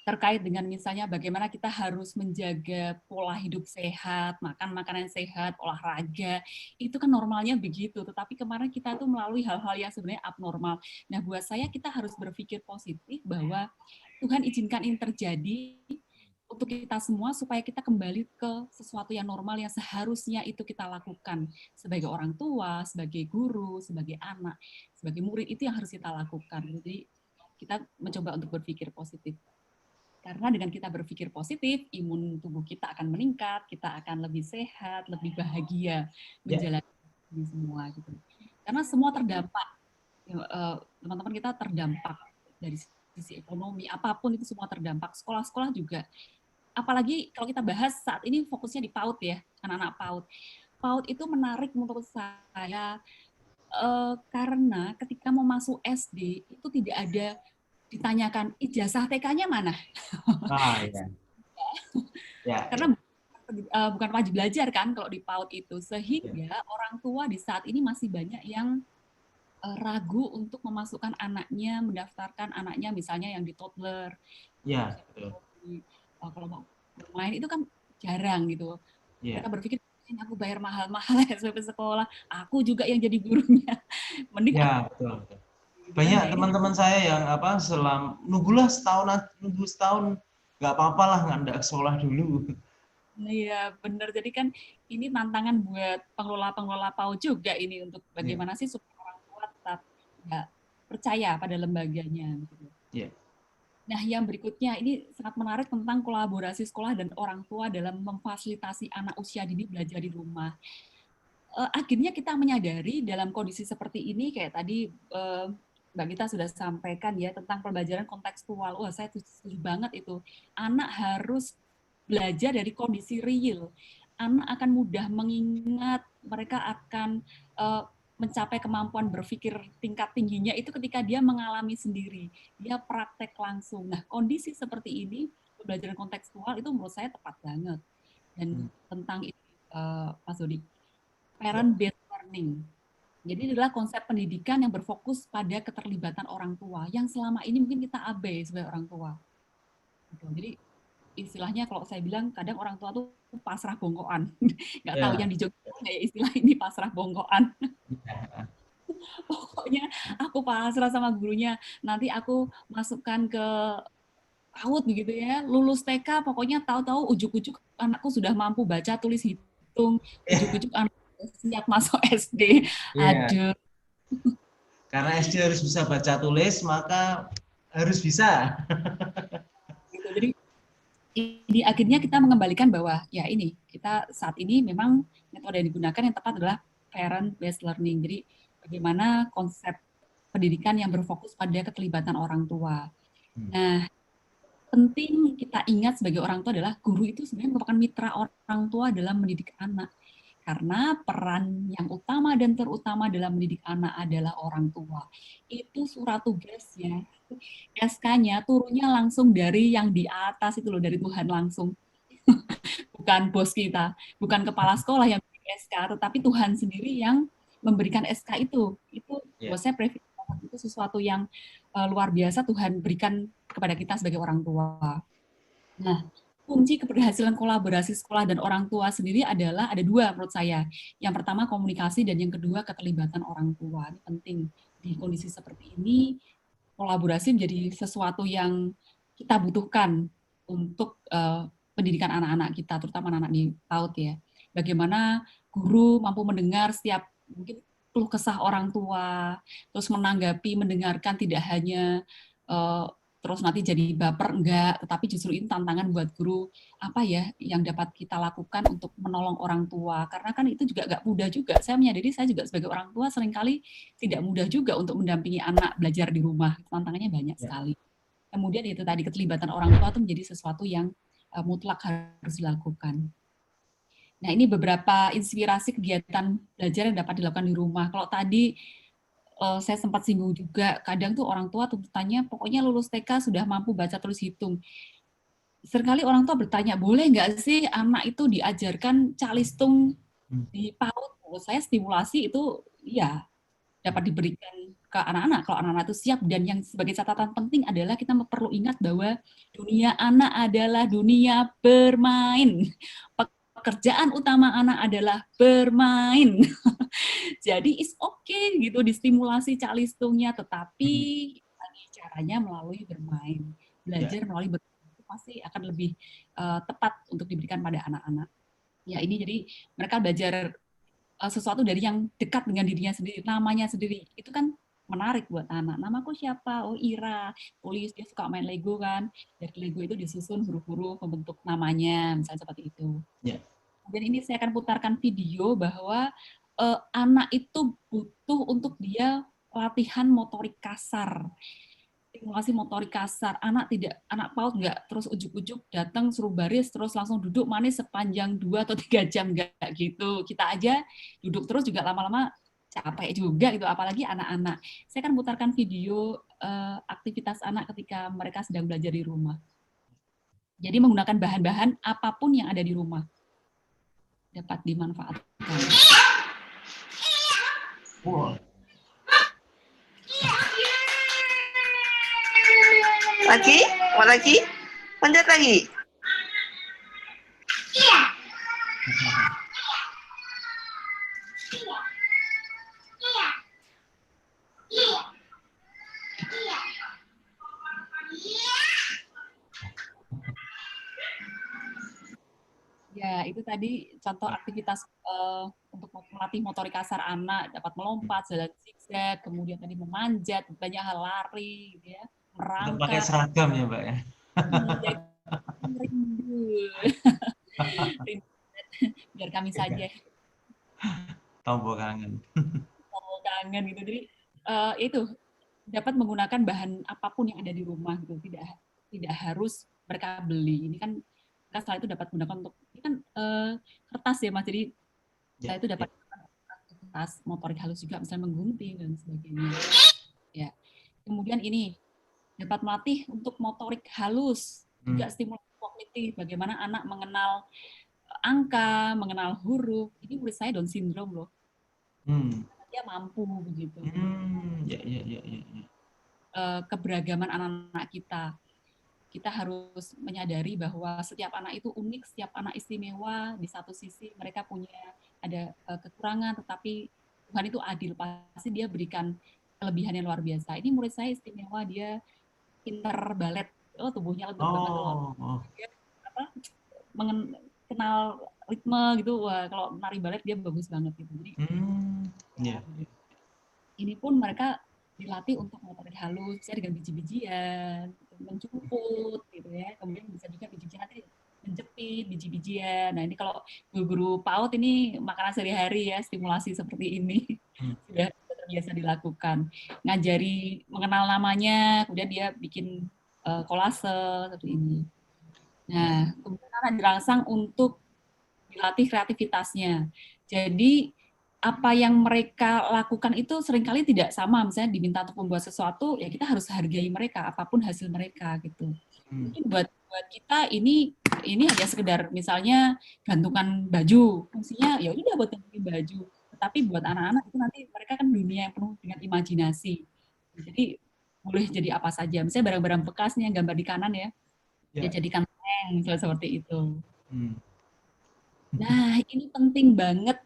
terkait dengan misalnya bagaimana kita harus menjaga pola hidup sehat, makan makanan sehat, olahraga, itu kan normalnya begitu. Tetapi kemarin kita tuh melalui hal-hal yang sebenarnya abnormal. Nah, buat saya kita harus berpikir positif bahwa Tuhan izinkan ini terjadi untuk kita semua supaya kita kembali ke sesuatu yang normal yang seharusnya itu kita lakukan sebagai orang tua, sebagai guru, sebagai anak, sebagai murid, itu yang harus kita lakukan. Jadi kita mencoba untuk berpikir positif. Karena dengan kita berpikir positif, imun tubuh kita akan meningkat, kita akan lebih sehat, lebih bahagia menjalani ini semua gitu. Karena semua terdampak, teman-teman kita terdampak dari sisi ekonomi, apapun itu semua terdampak. Sekolah-sekolah juga. Apalagi kalau kita bahas saat ini fokusnya di PAUD ya, anak-anak PAUD. PAUD itu menarik menurut saya karena ketika mau masuk SD itu tidak ada ditanyakan ijazah TK-nya mana. Iya. Ya, karena bukan wajib belajar kan kalau di PAUD itu, sehingga orang tua di saat ini masih banyak yang ragu untuk memasukkan anaknya, mendaftarkan anaknya misalnya yang di toddler. Iya, betul. Kalau mau bermain itu kan jarang gitu. Iya. Mereka berpikir aku bayar mahal-mahal SPP sekolah, aku juga yang jadi gurunya. Mending Ya, betul. Banyak teman-teman saya yang nunggu setahun nggak apa-apa lah, nggak sekolah dulu. Iya, benar. Jadi kan ini tantangan buat pengelola-pengelola PAUD juga ini untuk bagaimana sih supaya orang tua tetap percaya pada lembaganya. Gitu. Iya. Nah, yang berikutnya ini sangat menarik tentang kolaborasi sekolah dan orang tua dalam memfasilitasi anak usia dini belajar di rumah. Akhirnya kita menyadari dalam kondisi seperti ini, kayak tadi Mbak Gita sudah sampaikan ya, tentang pembelajaran kontekstual. Wah, saya setuju banget itu. Anak harus belajar dari kondisi real. Anak akan mudah mengingat, mereka akan mencapai kemampuan berpikir tingkat tingginya itu ketika dia mengalami sendiri, dia praktek langsung. Nah, kondisi seperti ini, pembelajaran kontekstual itu menurut saya tepat banget. Dan tentang itu, Pak Zodi, parent-based learning. Jadi adalah konsep pendidikan yang berfokus pada keterlibatan orang tua, yang selama ini mungkin kita abai sebagai orang tua. Jadi istilahnya kalau saya bilang kadang orang tua tuh pasrah bongkoan. Nggak tahu yang di Jogja kayak istilah ini pasrah bongkoan. Pokoknya aku pasrah sama gurunya, nanti aku masukkan ke PAUD begitu ya, lulus TK pokoknya tahu-tahu ujuk-ujuk anakku sudah mampu baca, tulis, hitung, ujuk-ujuk anak siap masuk SD. Aduh. Karena SD harus bisa baca tulis, maka harus bisa. Jadi ini akhirnya kita mengembalikan bahwa ya ini kita saat ini memang metode yang digunakan yang tepat adalah parent-based learning. Jadi bagaimana konsep pendidikan yang berfokus pada keterlibatan orang tua. Nah, penting kita ingat sebagai orang tua adalah guru itu sebenarnya merupakan mitra orang tua dalam mendidik anak. Karena peran yang utama dan terutama dalam mendidik anak adalah orang tua. Itu surat tugasnya, SK-nya turunnya langsung dari yang di atas itu loh, dari Tuhan langsung. Bukan bos kita, bukan kepala sekolah yang memberikan SK, tetapi Tuhan sendiri yang memberikan SK itu. Itu buat saya privilege, itu sesuatu yang luar biasa Tuhan berikan kepada kita sebagai orang tua. Nah, kunci keberhasilan kolaborasi sekolah dan orang tua sendiri adalah ada dua menurut saya. Yang pertama komunikasi dan yang kedua keterlibatan orang tua. Ini penting di kondisi seperti ini. Kolaborasi menjadi sesuatu yang kita butuhkan untuk pendidikan anak-anak kita, terutama anak-anak di PAUD ya. Bagaimana guru mampu mendengar setiap mungkin keluh kesah orang tua, terus menanggapi, mendengarkan tidak hanya terus nanti jadi baper, enggak, tetapi justru ini tantangan buat guru, apa ya yang dapat kita lakukan untuk menolong orang tua, karena kan itu juga nggak mudah juga. Saya menyadari saya juga sebagai orang tua seringkali tidak mudah juga untuk mendampingi anak belajar di rumah, tantangannya banyak sekali. Kemudian itu tadi keterlibatan orang tua itu menjadi sesuatu yang mutlak harus dilakukan. Nah, ini beberapa inspirasi kegiatan belajar yang dapat dilakukan di rumah. Kalau tadi saya sempat singgung juga, kadang tuh orang tua tuntutannya pokoknya lulus TK sudah mampu baca tulis hitung. Seringkali orang tua bertanya, boleh nggak sih anak itu diajarkan calistung di PAUD? Menurut saya stimulasi itu ya dapat diberikan ke anak-anak kalau anak-anak itu siap, dan yang sebagai catatan penting adalah kita perlu ingat bahwa dunia anak adalah dunia bermain. Pekerjaan utama anak adalah bermain. Jadi it's okay gitu distimulasi calistungnya, tetapi caranya melalui bermain. Belajar melalui bermain itu pasti akan lebih tepat untuk diberikan pada anak-anak. Ya, ini jadi mereka belajar sesuatu dari yang dekat dengan dirinya sendiri, namanya sendiri. Itu kan menarik buat anak. Namaku siapa? Oh, Ira. Tulis, dia suka main Lego kan. Dari Lego itu disusun huruf-huruf membentuk namanya, misalnya seperti itu. Yeah. Dan ini saya akan putarkan video bahwa anak itu butuh untuk dia latihan motorik kasar, stimulasi motorik kasar. Anak PAUD nggak terus ujuk-ujuk datang suruh baris terus langsung duduk manis sepanjang 2 atau 3 jam, nggak gitu. Kita aja duduk terus juga lama-lama capek juga gitu, apalagi anak-anak. Saya akan putarkan video aktivitas anak ketika mereka sedang belajar di rumah. Jadi menggunakan bahan-bahan apapun yang ada di rumah dapat dimanfaatkan. Wow. Lagi? Mau lagi? Panjat lagi? Ya, itu tadi contoh aktivitas untuk melatih motorik kasar anak, dapat melompat, jalan zigzag, kemudian tadi memanjat, banyak hal, lari, gitu ya, merangkak. Pakai seragam ya, Mbak ya. Rindu. Biar kami saja. Tombol kangen. Tombol kangen gitu. Jadi itu dapat menggunakan bahan apapun yang ada di rumah gitu. Tidak harus mereka beli. Ini kan setelah itu dapat gunakan untuk ini kan kertas ya Mas, jadi saya itu dapat aktivitas motorik halus juga, misalnya menggunting dan sebagainya. Ya, kemudian ini dapat melatih untuk motorik halus, juga stimulasi kognitif, bagaimana anak mengenal angka, mengenal huruf. Ini menurut saya Down syndrome loh. Dia mampu begitu. Keberagaman anak-anak kita harus menyadari bahwa setiap anak itu unik, setiap anak istimewa. Di satu sisi mereka punya ada kekurangan, tetapi Tuhan itu adil, pasti dia berikan kelebihan yang luar biasa. Ini murid saya istimewa, dia pinter balet, tubuhnya lembut banget loh. Dia kenal ritme gitu, wah kalau nari balet dia bagus banget gitu. Jadi ini pun mereka dilatih untuk motorik halus, bisa dengan biji-bijian, menjemput gitu ya. Kemudian bisa juga biji-bijian nanti menjepit biji-bijian. Nah, ini kalau guru-guru PAUD ini makanan sehari-hari ya, stimulasi seperti ini sudah terbiasa dilakukan. Ngajari mengenal namanya, kemudian dia bikin kolase seperti ini. Nah, kemudian akan dirangsang untuk dilatih kreativitasnya. Jadi apa yang mereka lakukan itu seringkali tidak sama. Misalnya diminta untuk membuat sesuatu, ya kita harus hargai mereka, apapun hasil mereka gitu. Mungkin buat kita ini hanya sekedar misalnya gantungan baju, fungsinya ya udah buat gantungan baju. Tetapi buat anak-anak itu nanti mereka kan dunia yang penuh dengan imajinasi. Jadi boleh jadi apa saja. Misalnya barang-barang bekas nih yang gambar di kanan ya, dia jadikan tank, misalnya seperti itu. Nah, ini penting banget.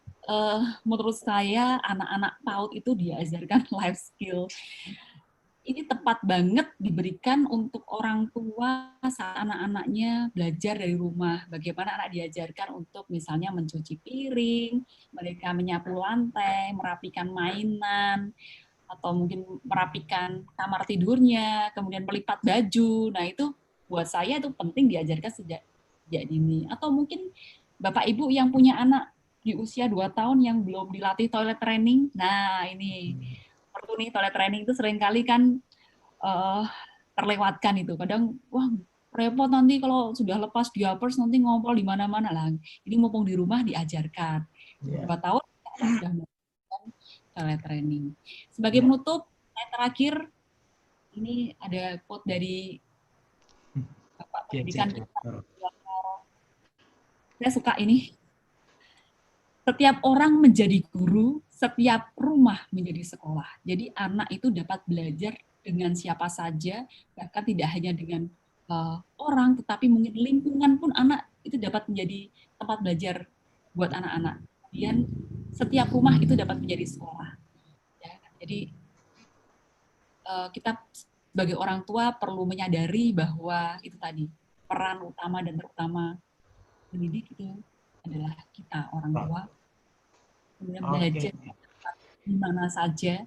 Menurut saya anak-anak PAUD itu diajarkan life skill. Ini tepat banget diberikan untuk orang tua saat anak-anaknya belajar dari rumah. Bagaimana anak diajarkan untuk misalnya mencuci piring, mereka menyapu lantai, merapikan mainan, atau mungkin merapikan kamar tidurnya, kemudian melipat baju. Nah, itu buat saya itu penting diajarkan sejak dini. Atau mungkin Bapak Ibu yang punya anak di usia 2 tahun yang belum dilatih toilet training. Nah, ini perlu nih toilet training itu seringkali kan terlewatkan itu. Kadang wah repot nanti kalau sudah lepas diapers nanti ngompol di mana-mana lah. Ini mumpung di rumah diajarkan. 2 tahun sudah melakukan toilet training. Sebagai penutup, slide terakhir ini ada quote dari Bapak pendidikan kita. Saya suka ini. Setiap orang menjadi guru, setiap rumah menjadi sekolah. Jadi anak itu dapat belajar dengan siapa saja, bahkan tidak hanya dengan orang, tetapi mungkin lingkungan pun anak itu dapat menjadi tempat belajar buat anak-anak. Kemudian setiap rumah itu dapat menjadi sekolah. Ya, jadi kita sebagai orang tua perlu menyadari bahwa itu tadi peran utama dan terutama mendidik itu adalah kita orang tua. Kemudian belajar di mana saja,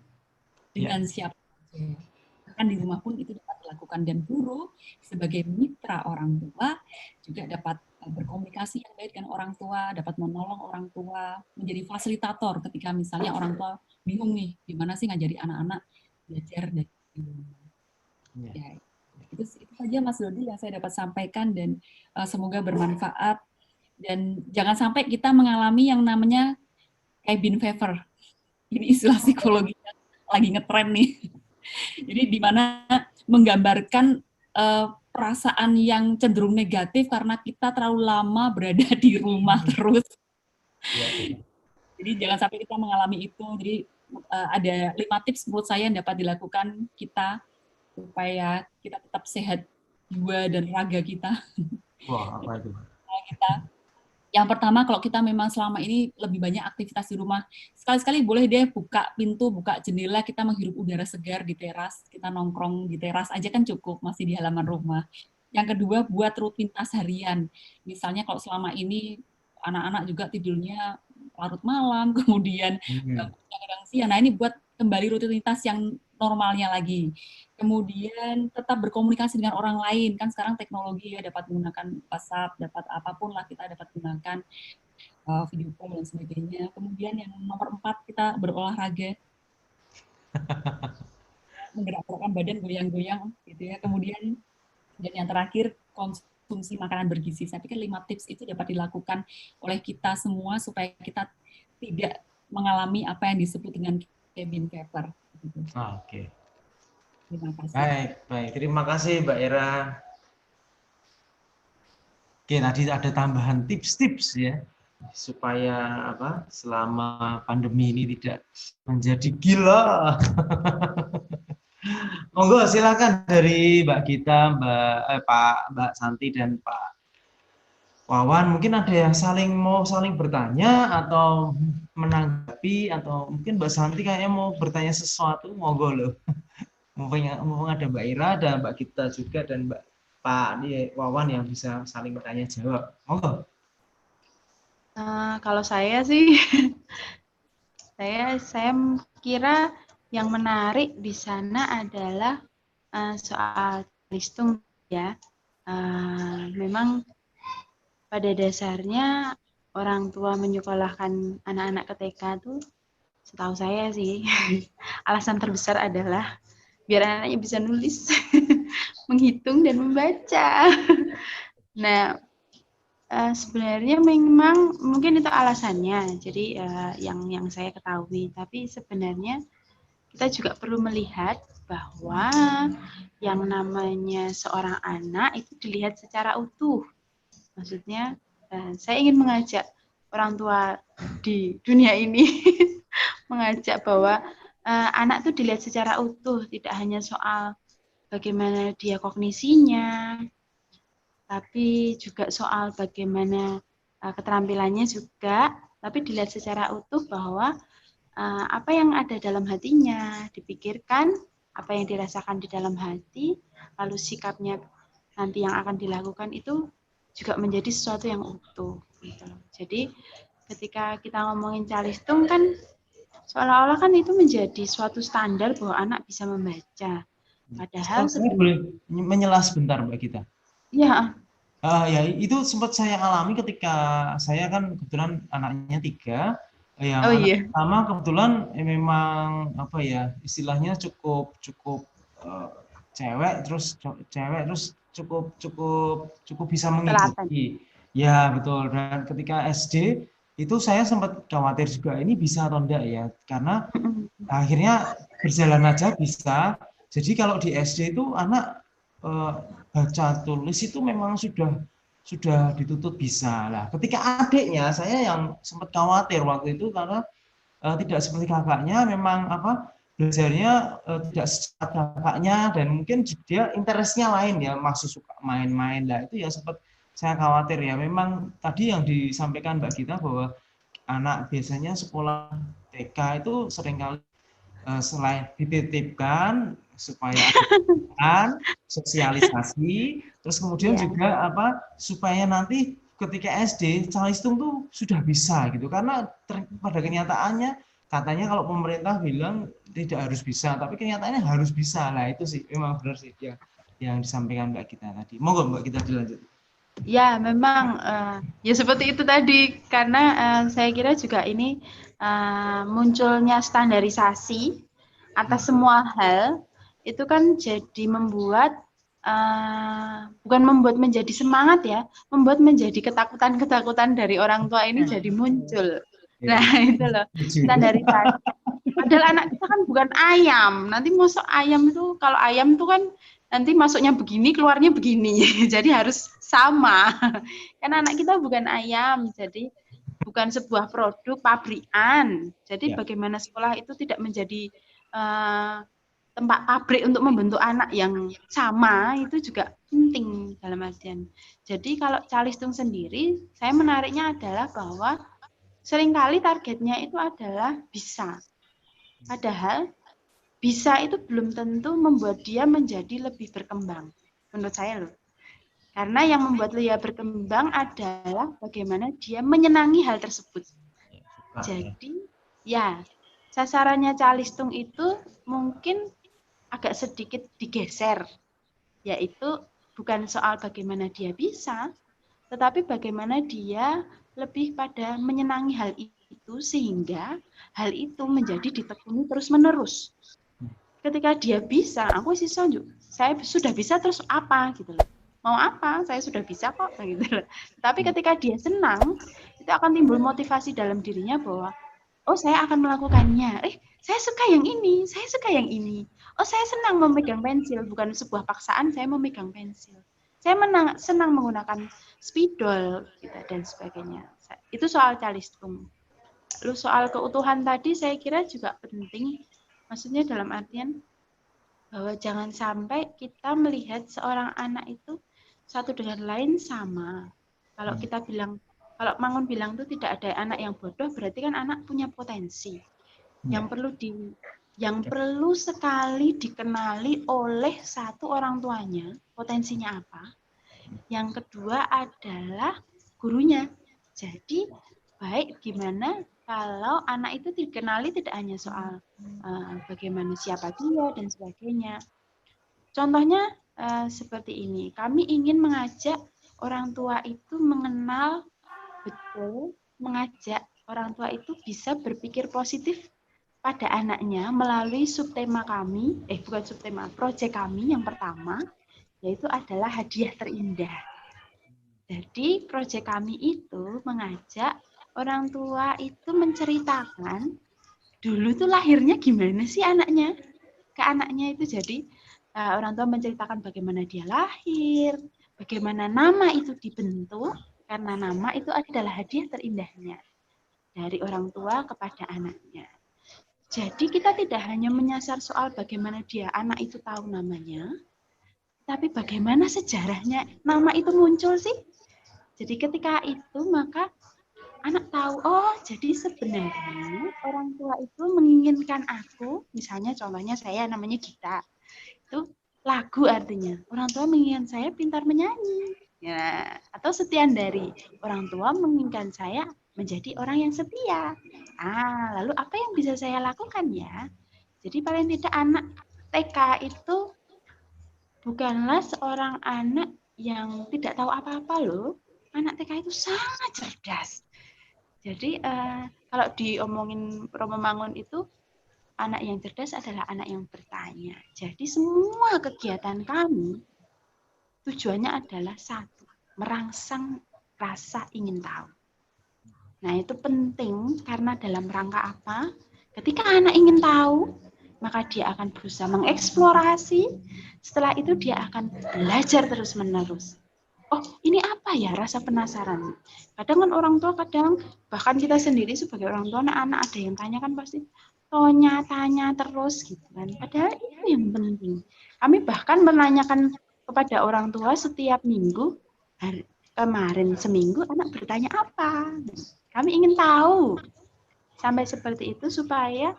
dengan siapa saja. Bahkan di rumah pun itu dapat dilakukan. Dan guru sebagai mitra orang tua juga dapat berkomunikasi yang baik dengan orang tua, dapat menolong orang tua, menjadi fasilitator ketika misalnya orang tua bingung nih, gimana sih ngajari anak-anak belajar dari rumah. Ya, itu saja Mas Dodi yang saya dapat sampaikan dan semoga bermanfaat. Dan jangan sampai kita mengalami yang namanya cabin fever. Ini istilah psikologi yang lagi ngetren nih. Jadi di mana menggambarkan perasaan yang cenderung negatif karena kita terlalu lama berada di rumah terus. Jadi jangan sampai kita mengalami itu. Jadi ada 5 tips menurut saya yang dapat dilakukan kita supaya kita tetap sehat jiwa dan raga kita. Wah, apa itu? Yang pertama, kalau kita memang selama ini lebih banyak aktivitas di rumah, sekali-sekali boleh deh buka pintu, buka jendela, kita menghirup udara segar di teras, kita nongkrong di teras aja kan cukup, masih di halaman rumah. Yang kedua, buat rutinitas harian. Misalnya kalau selama ini anak-anak juga tidurnya larut malam, kemudian kadang siang. Nah, ini buat kembali rutinitas yang normalnya lagi. Kemudian tetap berkomunikasi dengan orang lain. Kan sekarang teknologi ya, dapat menggunakan WhatsApp, dapat apapun lah kita dapat gunakan video call dan sebagainya. Kemudian yang nomor 4, kita berolahraga. Menggerakkan badan, goyang-goyang gitu ya. Kemudian dan yang terakhir, konsumsi makanan bergizi. Saya pikir 5 tips itu dapat dilakukan oleh kita semua supaya kita tidak mengalami apa yang disebut dengan cabin fever. Gitu. Oke. Terima kasih. Baik. Terima kasih Mbak Ira. Oke, tadi ada tambahan tips-tips ya supaya selama pandemi ini tidak menjadi gila. Monggo silakan dari Mbak Gita, Mbak Santi dan Pak Wawan, mungkin ada yang mau saling bertanya atau menanggapi, atau mungkin Mbak Santi kayaknya mau bertanya sesuatu, monggo loh. Mumpung ada Mbak Ira, ada Mbak Gita juga, dan Pak Wawan yang bisa saling bertanya jawab. Monggo. Kalau saya sih, saya kira yang menarik di sana adalah soal listung ya. Memang pada dasarnya orang tua menyekolahkan anak-anak ke TK itu, setahu saya sih, alasan terbesar adalah biar anaknya bisa nulis, menghitung, dan membaca. Nah, sebenarnya memang mungkin itu alasannya, jadi yang saya ketahui. Tapi sebenarnya kita juga perlu melihat bahwa yang namanya seorang anak itu dilihat secara utuh. Maksudnya, saya ingin mengajak orang tua di dunia ini, mengajak bahwa anak itu dilihat secara utuh, tidak hanya soal bagaimana dia kognisinya, tapi juga soal bagaimana keterampilannya juga, tapi dilihat secara utuh bahwa apa yang ada dalam hatinya dipikirkan, apa yang dirasakan di dalam hati, lalu sikapnya nanti yang akan dilakukan itu juga menjadi sesuatu yang utuh. Gitu. Jadi ketika kita ngomongin calistung kan seolah-olah kan itu menjadi suatu standar bahwa anak bisa membaca. Padahal Saya boleh menyela sebentar Mbak Gita. ya, Ya itu sempat saya alami ketika saya kan kebetulan anaknya 3, yang oh anak iya, pertama kebetulan memang apa ya istilahnya cukup cewek terus cukup bisa telaten. mengikuti. Ya betul, dan ketika SD itu saya sempat khawatir juga ini bisa atau enggak ya, karena akhirnya berjalan aja bisa. Jadi kalau di SD itu anak baca tulis itu memang sudah dituntut bisa. Lah, ketika adiknya saya yang sempat khawatir waktu itu karena tidak seperti kakaknya, memang belajarnya tidak secepat kakaknya dan mungkin dia interestnya lain ya, maksud suka main-main lah itu ya sempat saya khawatir ya. Memang tadi yang disampaikan Mbak Gita bahwa anak biasanya sekolah TK itu seringkali selain dititipkan supaya ada sosialisasi, terus kemudian juga supaya nanti ketika SD calistung tuh sudah bisa gitu, karena pada kenyataannya katanya kalau pemerintah bilang tidak harus bisa, tapi kenyataannya harus bisa. Lah itu sih memang benar sih yang disampaikan Mbak Gita tadi. Monggo Mbak Gita dilanjut. Ya, memang ya seperti itu tadi, karena saya kira juga ini munculnya standarisasi atas semua hal itu kan jadi membuat bukan membuat menjadi semangat ya, membuat menjadi ketakutan-ketakutan dari orang tua ini jadi muncul. Nah itu loh standarisasi. Padahal anak kita kan bukan ayam. Nanti masuk ayam itu, kalau ayam itu kan nanti masuknya begini, keluarnya begini. Jadi harus sama. Karena anak kita bukan ayam, jadi bukan sebuah produk pabrikan. Jadi bagaimana sekolah itu tidak menjadi tempat pabrik untuk membentuk anak yang sama, itu juga penting dalam artian. Jadi kalau calistung sendiri, saya menariknya adalah bahwa seringkali targetnya itu adalah bisa. Padahal bisa itu belum tentu membuat dia menjadi lebih berkembang, menurut saya loh. Karena yang membuat dia berkembang adalah bagaimana dia menyenangi hal tersebut. Jadi ya sasarannya calistung itu mungkin agak sedikit digeser, yaitu bukan soal bagaimana dia bisa, tetapi bagaimana dia lebih pada menyenangi hal itu sehingga hal itu menjadi ditekuni terus-menerus. Ketika dia bisa, aku sih saya sudah bisa terus apa gitu loh. Mau apa? Saya sudah bisa kok gitu loh. Tapi ketika dia senang, itu akan timbul motivasi dalam dirinya bahwa oh saya akan melakukannya. Saya suka yang ini, saya suka yang ini. Oh saya senang memegang pensil, bukan sebuah paksaan saya memegang pensil. Saya senang menggunakan spidol gitu, dan sebagainya. Itu soal calistung. Lalu soal keutuhan tadi saya kira juga penting. Maksudnya dalam artian bahwa jangan sampai kita melihat seorang anak itu satu dengan lain sama. Kalau kita bilang, kalau Mangun bilang itu tidak ada anak yang bodoh, berarti kan anak punya potensi. Yang perlu sekali dikenali oleh satu orang tuanya, potensinya apa. Yang kedua adalah gurunya. Jadi baik gimana kalau anak itu dikenali tidak hanya soal bagaimana siapa dia dan sebagainya. Contohnya seperti ini, kami ingin mengajak orang tua itu mengenal betul, mengajak orang tua itu bisa berpikir positif pada anaknya melalui subtema kami, bukan subtema, proyek kami yang pertama, yaitu adalah hadiah terindah. Jadi proyek kami itu mengajak orang tua itu menceritakan dulu tuh lahirnya gimana sih anaknya. Ke anaknya itu jadi orang tua menceritakan bagaimana dia lahir, bagaimana nama itu dibentuk, karena nama itu adalah hadiah terindahnya dari orang tua kepada anaknya. Jadi kita tidak hanya menyasar soal bagaimana anak itu tahu namanya, tapi bagaimana sejarahnya nama itu muncul sih. Jadi ketika itu maka anak tahu, oh jadi sebenarnya orang tua itu menginginkan aku, misalnya contohnya saya namanya Gita, itu lagu artinya, orang tua menginginkan saya pintar menyanyi, ya, atau Setiandari, orang tua menginginkan saya menjadi orang yang setia. Lalu apa yang bisa saya lakukan ya? Jadi paling tidak anak TK itu bukanlah seorang anak yang tidak tahu apa-apa loh. Anak TK itu sangat cerdas. Jadi kalau diomongin Romo Mangun itu, anak yang cerdas adalah anak yang bertanya. Jadi semua kegiatan kami tujuannya adalah satu, merangsang rasa ingin tahu. Nah itu penting karena dalam rangka apa? Ketika anak ingin tahu, maka dia akan berusaha mengeksplorasi. Setelah itu dia akan belajar terus-menerus. Oh, ini apa ya rasa penasaran? Kadang kan orang tua, bahkan kita sendiri sebagai orang tua, anak-anak ada yang tanya kan pasti tanya terus gitu kan. Padahal itu yang penting. Kami bahkan menanyakan kepada orang tua setiap minggu, kemarin seminggu anak bertanya apa. Kami ingin tahu. Sampai seperti itu supaya,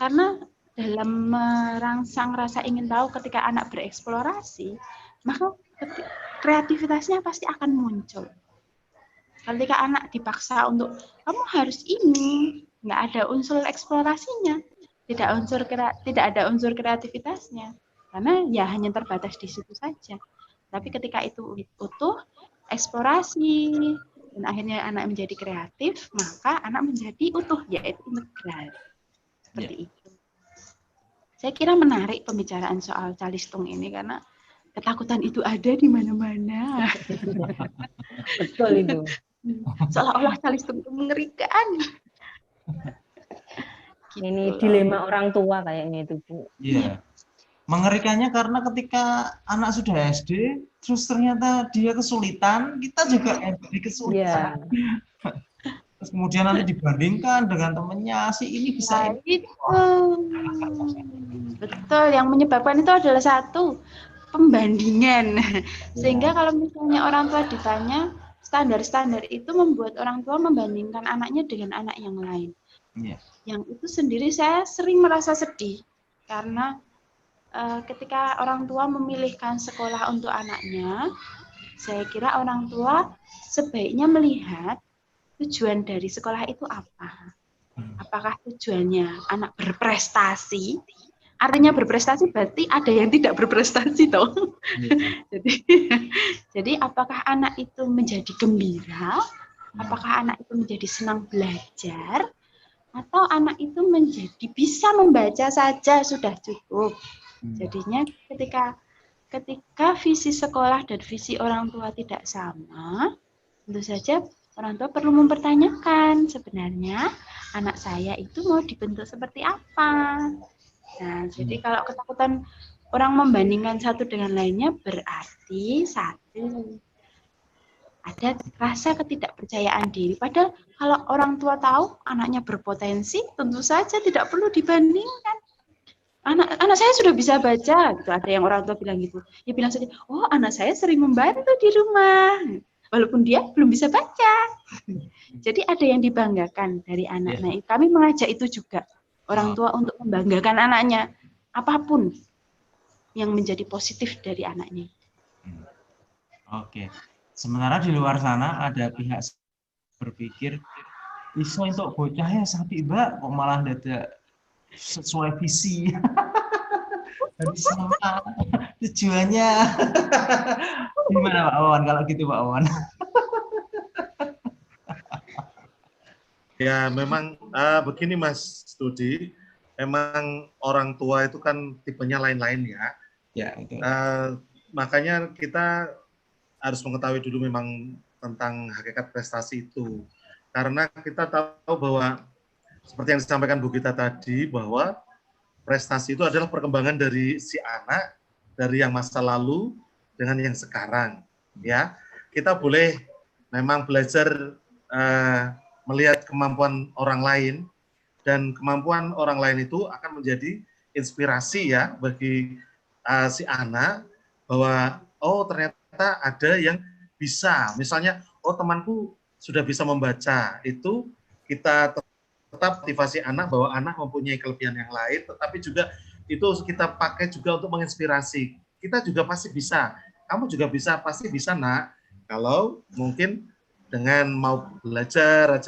karena dalam merangsang rasa ingin tahu ketika anak bereksplorasi, maka kreativitasnya pasti akan muncul. Ketika anak dipaksa untuk kamu harus ini, nggak ada unsur eksplorasinya, tidak ada unsur kreativitasnya, karena ya hanya terbatas di situ saja. Tapi ketika itu utuh, eksplorasi, dan akhirnya anak menjadi kreatif, maka anak menjadi utuh, yaitu integral. Seperti itu. Saya kira menarik pembicaraan soal calistung ini karena ketakutan itu ada di mana-mana. Betul itu. Seolah-olah calistung itu mengerikan. Gitu. Ini dilema orang tua kayaknya itu, Bu. Iya. Mengerikannya karena ketika anak sudah SD, terus ternyata dia kesulitan, kita juga SD kesulitan. Yeah. Terus kemudian nanti dibandingkan dengan temennya, si ini bisa ini. Betul, yang menyebabkan itu adalah satu, pembandingan. Sehingga kalau misalnya orang tua ditanya, standar-standar itu membuat orang tua membandingkan anaknya dengan anak yang lain. Yeah. Yang itu sendiri saya sering merasa sedih, karena ketika orang tua memilihkan sekolah untuk anaknya, saya kira orang tua sebaiknya melihat tujuan dari sekolah itu apa. Apakah tujuannya anak berprestasi? Artinya berprestasi berarti ada yang tidak berprestasi toh. Jadi apakah anak itu menjadi gembira? Apakah anak itu menjadi senang belajar? Atau anak itu menjadi bisa membaca saja sudah cukup? Jadinya ketika visi sekolah dan visi orang tua tidak sama, tentu saja orang tua perlu mempertanyakan sebenarnya anak saya itu mau dibentuk seperti apa. Nah, jadi kalau ketakutan orang membandingkan satu dengan lainnya berarti satu, ada rasa ketidakpercayaan diri. Padahal kalau orang tua tahu anaknya berpotensi, tentu saja tidak perlu dibandingkan. Anak saya sudah bisa baca, gitu. Ada yang orang tua bilang gitu. Ya bilang saja, oh anak saya sering membantu di rumah, walaupun dia belum bisa baca. Jadi ada yang dibanggakan dari anak. Nah, kami mengajak itu juga orang tua untuk membanggakan anaknya, apapun yang menjadi positif dari anaknya. Oke. Sementara di luar sana ada pihak berpikir, iso untuk bocah ya sapi mbak, kok malah ada sesuai visi. Harus sama tujuannya. Gimana Pak Wawan kalau gitu Pak Wawan? Ya memang begini Mas Studi, memang orang tua itu kan tipenya lain-lain ya. Ya, betul. Makanya kita harus mengetahui dulu memang tentang hakikat prestasi itu. Karena kita tahu bahwa seperti yang disampaikan Bu Gita tadi, bahwa prestasi itu adalah perkembangan dari si anak, dari yang masa lalu dengan yang sekarang. Ya, kita boleh memang belajar melihat kemampuan orang lain, dan kemampuan orang lain itu akan menjadi inspirasi ya bagi si anak, bahwa oh ternyata ada yang bisa, misalnya oh temanku sudah bisa membaca, itu kita tetap motivasi anak bahwa anak mempunyai kelebihan yang lain, tetapi juga itu kita pakai juga untuk menginspirasi. Kita juga pasti bisa, kamu juga bisa, pasti bisa nak, kalau mungkin dengan mau belajar,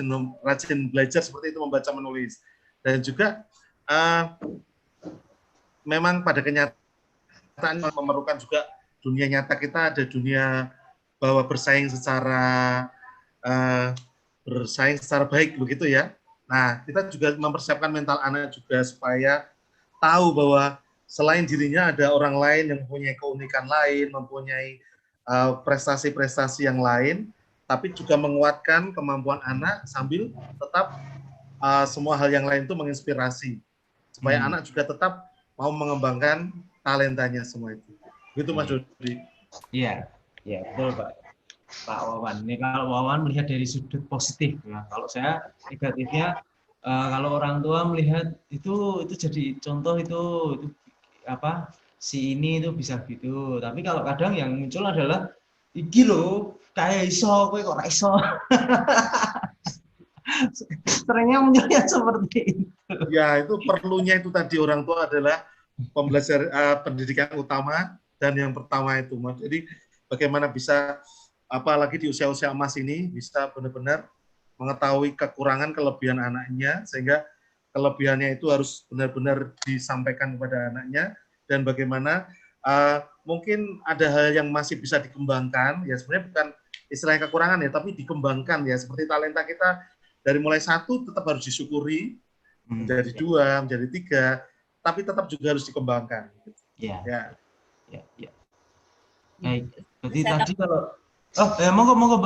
rajin belajar seperti itu, membaca menulis. Dan juga memang pada kenyataan memerlukan juga dunia nyata kita, ada dunia bahwa bersaing secara baik begitu ya. Nah, kita juga mempersiapkan mental anak juga supaya tahu bahwa selain dirinya ada orang lain yang mempunyai keunikan lain, mempunyai prestasi-prestasi yang lain, tapi juga menguatkan kemampuan anak sambil tetap semua hal yang lain itu menginspirasi supaya anak juga tetap mau mengembangkan talentanya semua itu. Gitu Mas Dodi. Iya, iya betul Pak Wawan. Ini kalau Wawan melihat dari sudut positif ya. Kalau saya negatifnya kalau orang tua melihat itu jadi contoh itu apa si ini itu bisa gitu. Tapi kalau kadang yang muncul adalah iki lho kayak iso kowe kok ora iso. Seringnya munculnya seperti itu. Ya, itu perlunya itu tadi orang tua adalah pendidikan utama dan yang pertama itu Mas. Jadi bagaimana bisa apalagi di usia-usia emas ini bisa benar-benar mengetahui kekurangan kelebihan anaknya sehingga kelebihannya itu harus benar-benar disampaikan kepada anaknya dan bagaimana mungkin ada hal yang masih bisa dikembangkan ya sebenarnya bukan istilahnya kekurangan ya tapi dikembangkan ya seperti talenta kita dari mulai 1 tetap harus disyukuri menjadi 2 menjadi 3 tapi tetap juga harus dikembangkan. Ya. Ya. Ya. Baik. Jadi tadi kalau monggo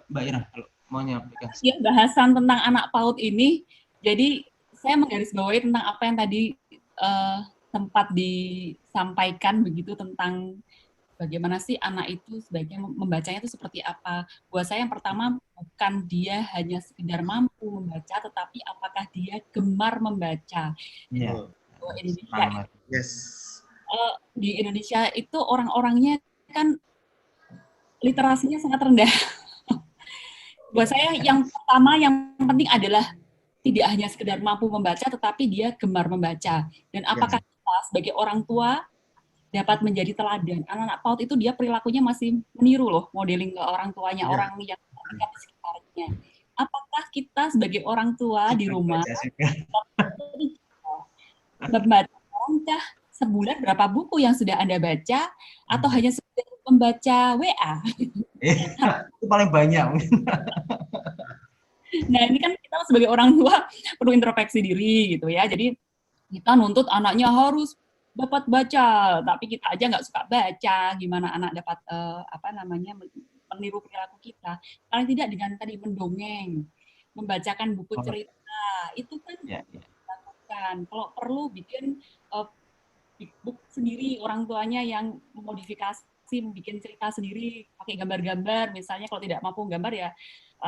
Mbak Ira kalau mau nyampaikan. Ya, bahasan tentang anak PAUD ini, jadi saya menggarisbawahi tentang apa yang tadi sempat disampaikan begitu tentang bagaimana sih anak itu sebaiknya membacanya itu seperti apa. Buat saya yang pertama bukan dia hanya sekedar mampu membaca, tetapi apakah dia gemar membaca. Iya. Indonesia, yes. Di Indonesia itu orang-orangnya kan literasinya sangat rendah. Buat saya yang pertama yang penting adalah tidak hanya sekedar mampu membaca, tetapi dia gemar membaca. Dan apakah kita sebagai orang tua dapat menjadi teladan? Anak-anak PAUD itu dia perilakunya masih meniru loh, modeling ke orang tuanya, orang yang di sekitarnya. Apakah kita sebagai orang tua di rumah membaca sebulan berapa buku yang sudah Anda baca, atau hanya sekedar membaca WA? Itu paling banyak. Nah, ini kan kita sebagai orang tua perlu introspeksi diri gitu ya. Jadi kita nuntut anaknya harus dapat baca, tapi kita aja nggak suka baca. Gimana anak dapat meniru perilaku kita? Paling tidak dengan tadi mendongeng, membacakan buku cerita, itu kan dilakukan. Kalau perlu bikin buku sendiri, orang tuanya yang memodifikasi, bikin cerita sendiri, pakai gambar-gambar. Misalnya kalau tidak mampu gambar ya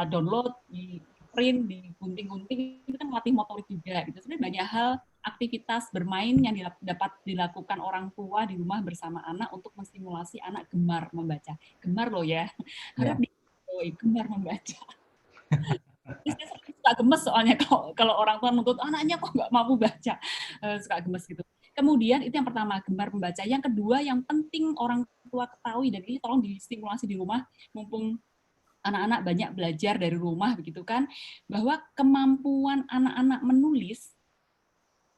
download, di print, digunting-gunting, itu kan melatih motorik juga. Gitu. Sebenarnya banyak hal aktivitas bermain yang dapat dilakukan orang tua di rumah bersama anak untuk menstimulasi anak gemar membaca. Gemar loh ya, harap gemar membaca. Saya suka gemes soalnya kalau orang tua nuntut anaknya kok nggak mampu baca, suka gemes gitu. Kemudian itu yang pertama, gemar membaca. Yang kedua yang penting orang tua ketahui, dan ini tolong distimulasi di rumah, mumpung anak-anak banyak belajar dari rumah begitu kan, bahwa kemampuan anak-anak menulis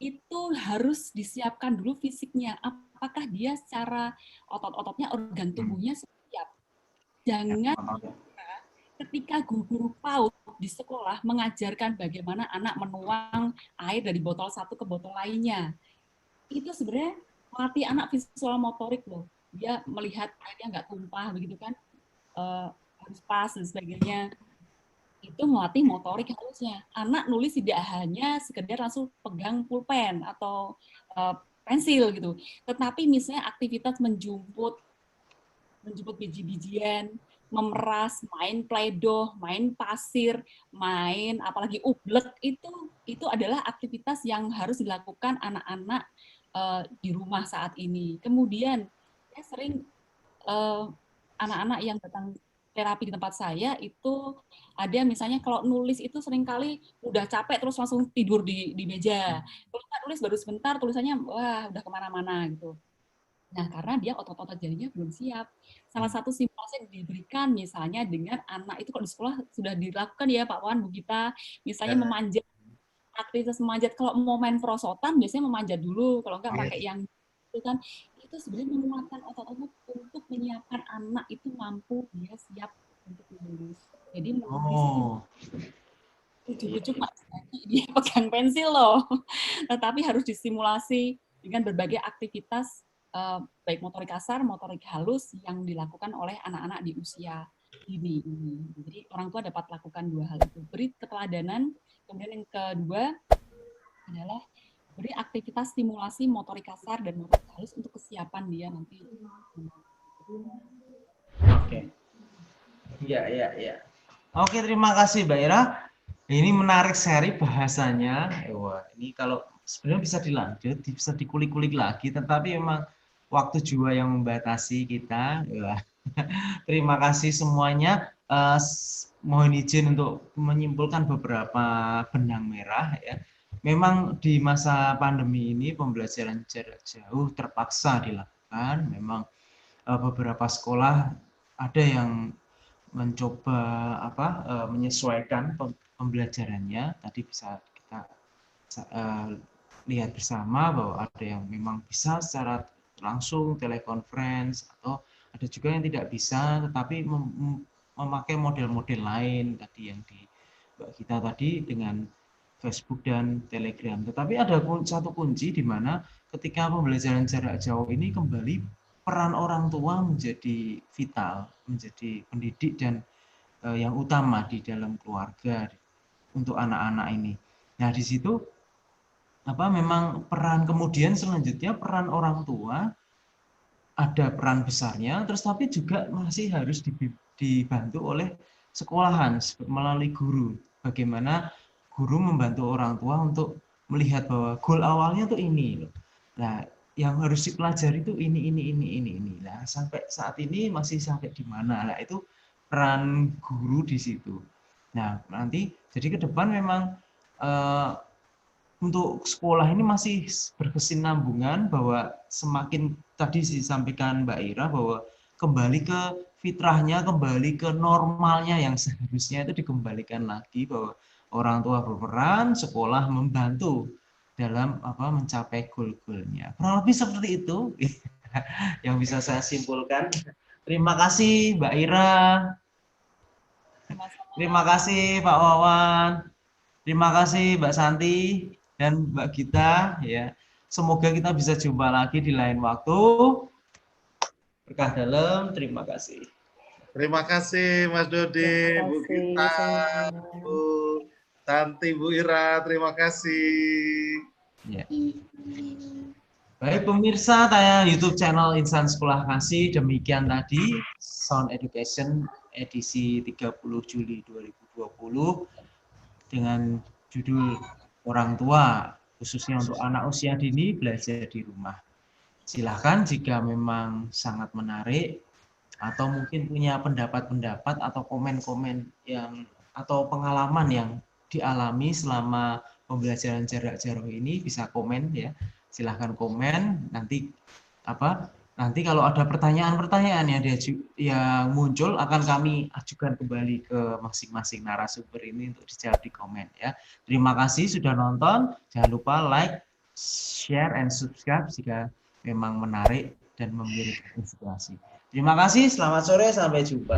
itu harus disiapkan dulu fisiknya. Apakah dia secara otot-ototnya, organ tubuhnya siap. Jangan ketika guru-guru PAUD di sekolah mengajarkan bagaimana anak menuang air dari botol satu ke botol lainnya. Itu sebenarnya melatih anak visual motorik loh. Dia melihat airnya nggak tumpah begitu kan, harus pas dan sebagainya. Itu melatih motorik halusnya. Anak nulis tidak hanya sekedar langsung pegang pulpen atau pensil gitu, tetapi misalnya aktivitas menjemput biji-bijian, memeras, main play-doh, main pasir, main apalagi ublek, itu adalah aktivitas yang harus dilakukan anak-anak di rumah saat ini. Kemudian saya sering anak-anak yang datang terapi di tempat saya itu ada misalnya kalau nulis itu seringkali udah capek terus langsung tidur di meja. Kalau nggak nulis baru sebentar tulisannya wah udah kemana-mana gitu. Nah, karena dia otot-otot jarinya belum siap. Salah satu simulasi yang diberikan misalnya dengan anak itu kalau di sekolah sudah dilakukan ya Pak Wan, Bu Gita, misalnya memanjat, aktivitas memanjat. Kalau mau main perosotan biasanya memanjat dulu, kalau enggak pakai yang itu kan, itu sebenarnya menguatkan otot-otot untuk menyiapkan anak itu mampu dia siap untuk menulis. Jadi menulis itu ujuk-ujuk dia pegang pensil loh, tetapi harus disimulasi dengan berbagai aktivitas baik motorik kasar, motorik halus yang dilakukan oleh anak-anak di usia dini ini. Jadi orang tua dapat lakukan dua hal itu, beri keteladanan, kemudian yang kedua adalah beri aktivitas stimulasi motorik kasar dan motorik halus untuk kesiapan dia nanti. Oke. Iya. Oke, terima kasih Mbak Ira. Ini menarik sekali bahasanya. Wah, ini kalau sebenarnya bisa dilanjut, bisa dikulik-kulik lagi, tetapi memang waktu juga yang membatasi kita. Wah. Terima kasih semuanya. Mohon izin untuk menyimpulkan beberapa benang merah ya. Memang di masa pandemi ini pembelajaran jarak jauh terpaksa dilakukan. Memang beberapa sekolah ada yang mencoba menyesuaikan pembelajarannya. Tadi bisa kita lihat bersama bahwa ada yang memang bisa secara langsung telekonferensi, atau ada juga yang tidak bisa tetapi memakai model-model lain tadi yang di Mbak Gita tadi dengan Facebook dan Telegram. Tetapi ada satu kunci di mana ketika pembelajaran jarak jauh ini kembali peran orang tua menjadi vital, menjadi pendidik dan yang utama di dalam keluarga untuk anak-anak ini. Nah, di situ memang peran kemudian selanjutnya peran orang tua ada peran besarnya, terus tapi juga masih harus dibantu oleh sekolahan melalui guru. Bagaimana guru membantu orang tua untuk melihat bahwa goal awalnya tuh ini. Nah, yang harus dipelajari itu ini. Nah, sampai saat ini masih sampai di mana? Nah, itu peran guru di situ. Nah, nanti jadi ke depan memang untuk sekolah ini masih berkesinambungan bahwa semakin tadi disampaikan Mbak Ira bahwa kembali ke fitrahnya, kembali ke normalnya yang seharusnya itu dikembalikan lagi, bahwa orang tua berperan, sekolah membantu dalam mencapai goal-goalnya. Kurang lebih seperti itu yang bisa saya simpulkan. Terima kasih Mbak Ira. Terima kasih Pak Wawan. Terima kasih Mbak Santi dan Mbak Gita ya. Semoga kita bisa jumpa lagi di lain waktu. Berkah dalam, terima kasih. Terima kasih Mas Dodi, Bu Gita, Bu Santi, Bu Ira, terima kasih. Ya. Baik pemirsa tayangan YouTube channel Insan Sekolah Kasih, demikian tadi Sound Education edisi 30 Juli 2020 dengan judul Orang Tua, khususnya untuk anak usia dini belajar di rumah. Silahkan jika memang sangat menarik atau mungkin punya pendapat-pendapat atau komen-komen yang atau pengalaman yang dialami selama pembelajaran jarak jauh ini, bisa komen ya. Silahkan komen, nanti kalau ada pertanyaan-pertanyaan yang muncul akan kami ajukan kembali ke masing-masing narasumber ini untuk dijawab di komen ya. Terima kasih sudah nonton, jangan lupa like, share, and subscribe jika memang menarik dan memberikan inspirasi. Terima kasih, selamat sore, sampai jumpa.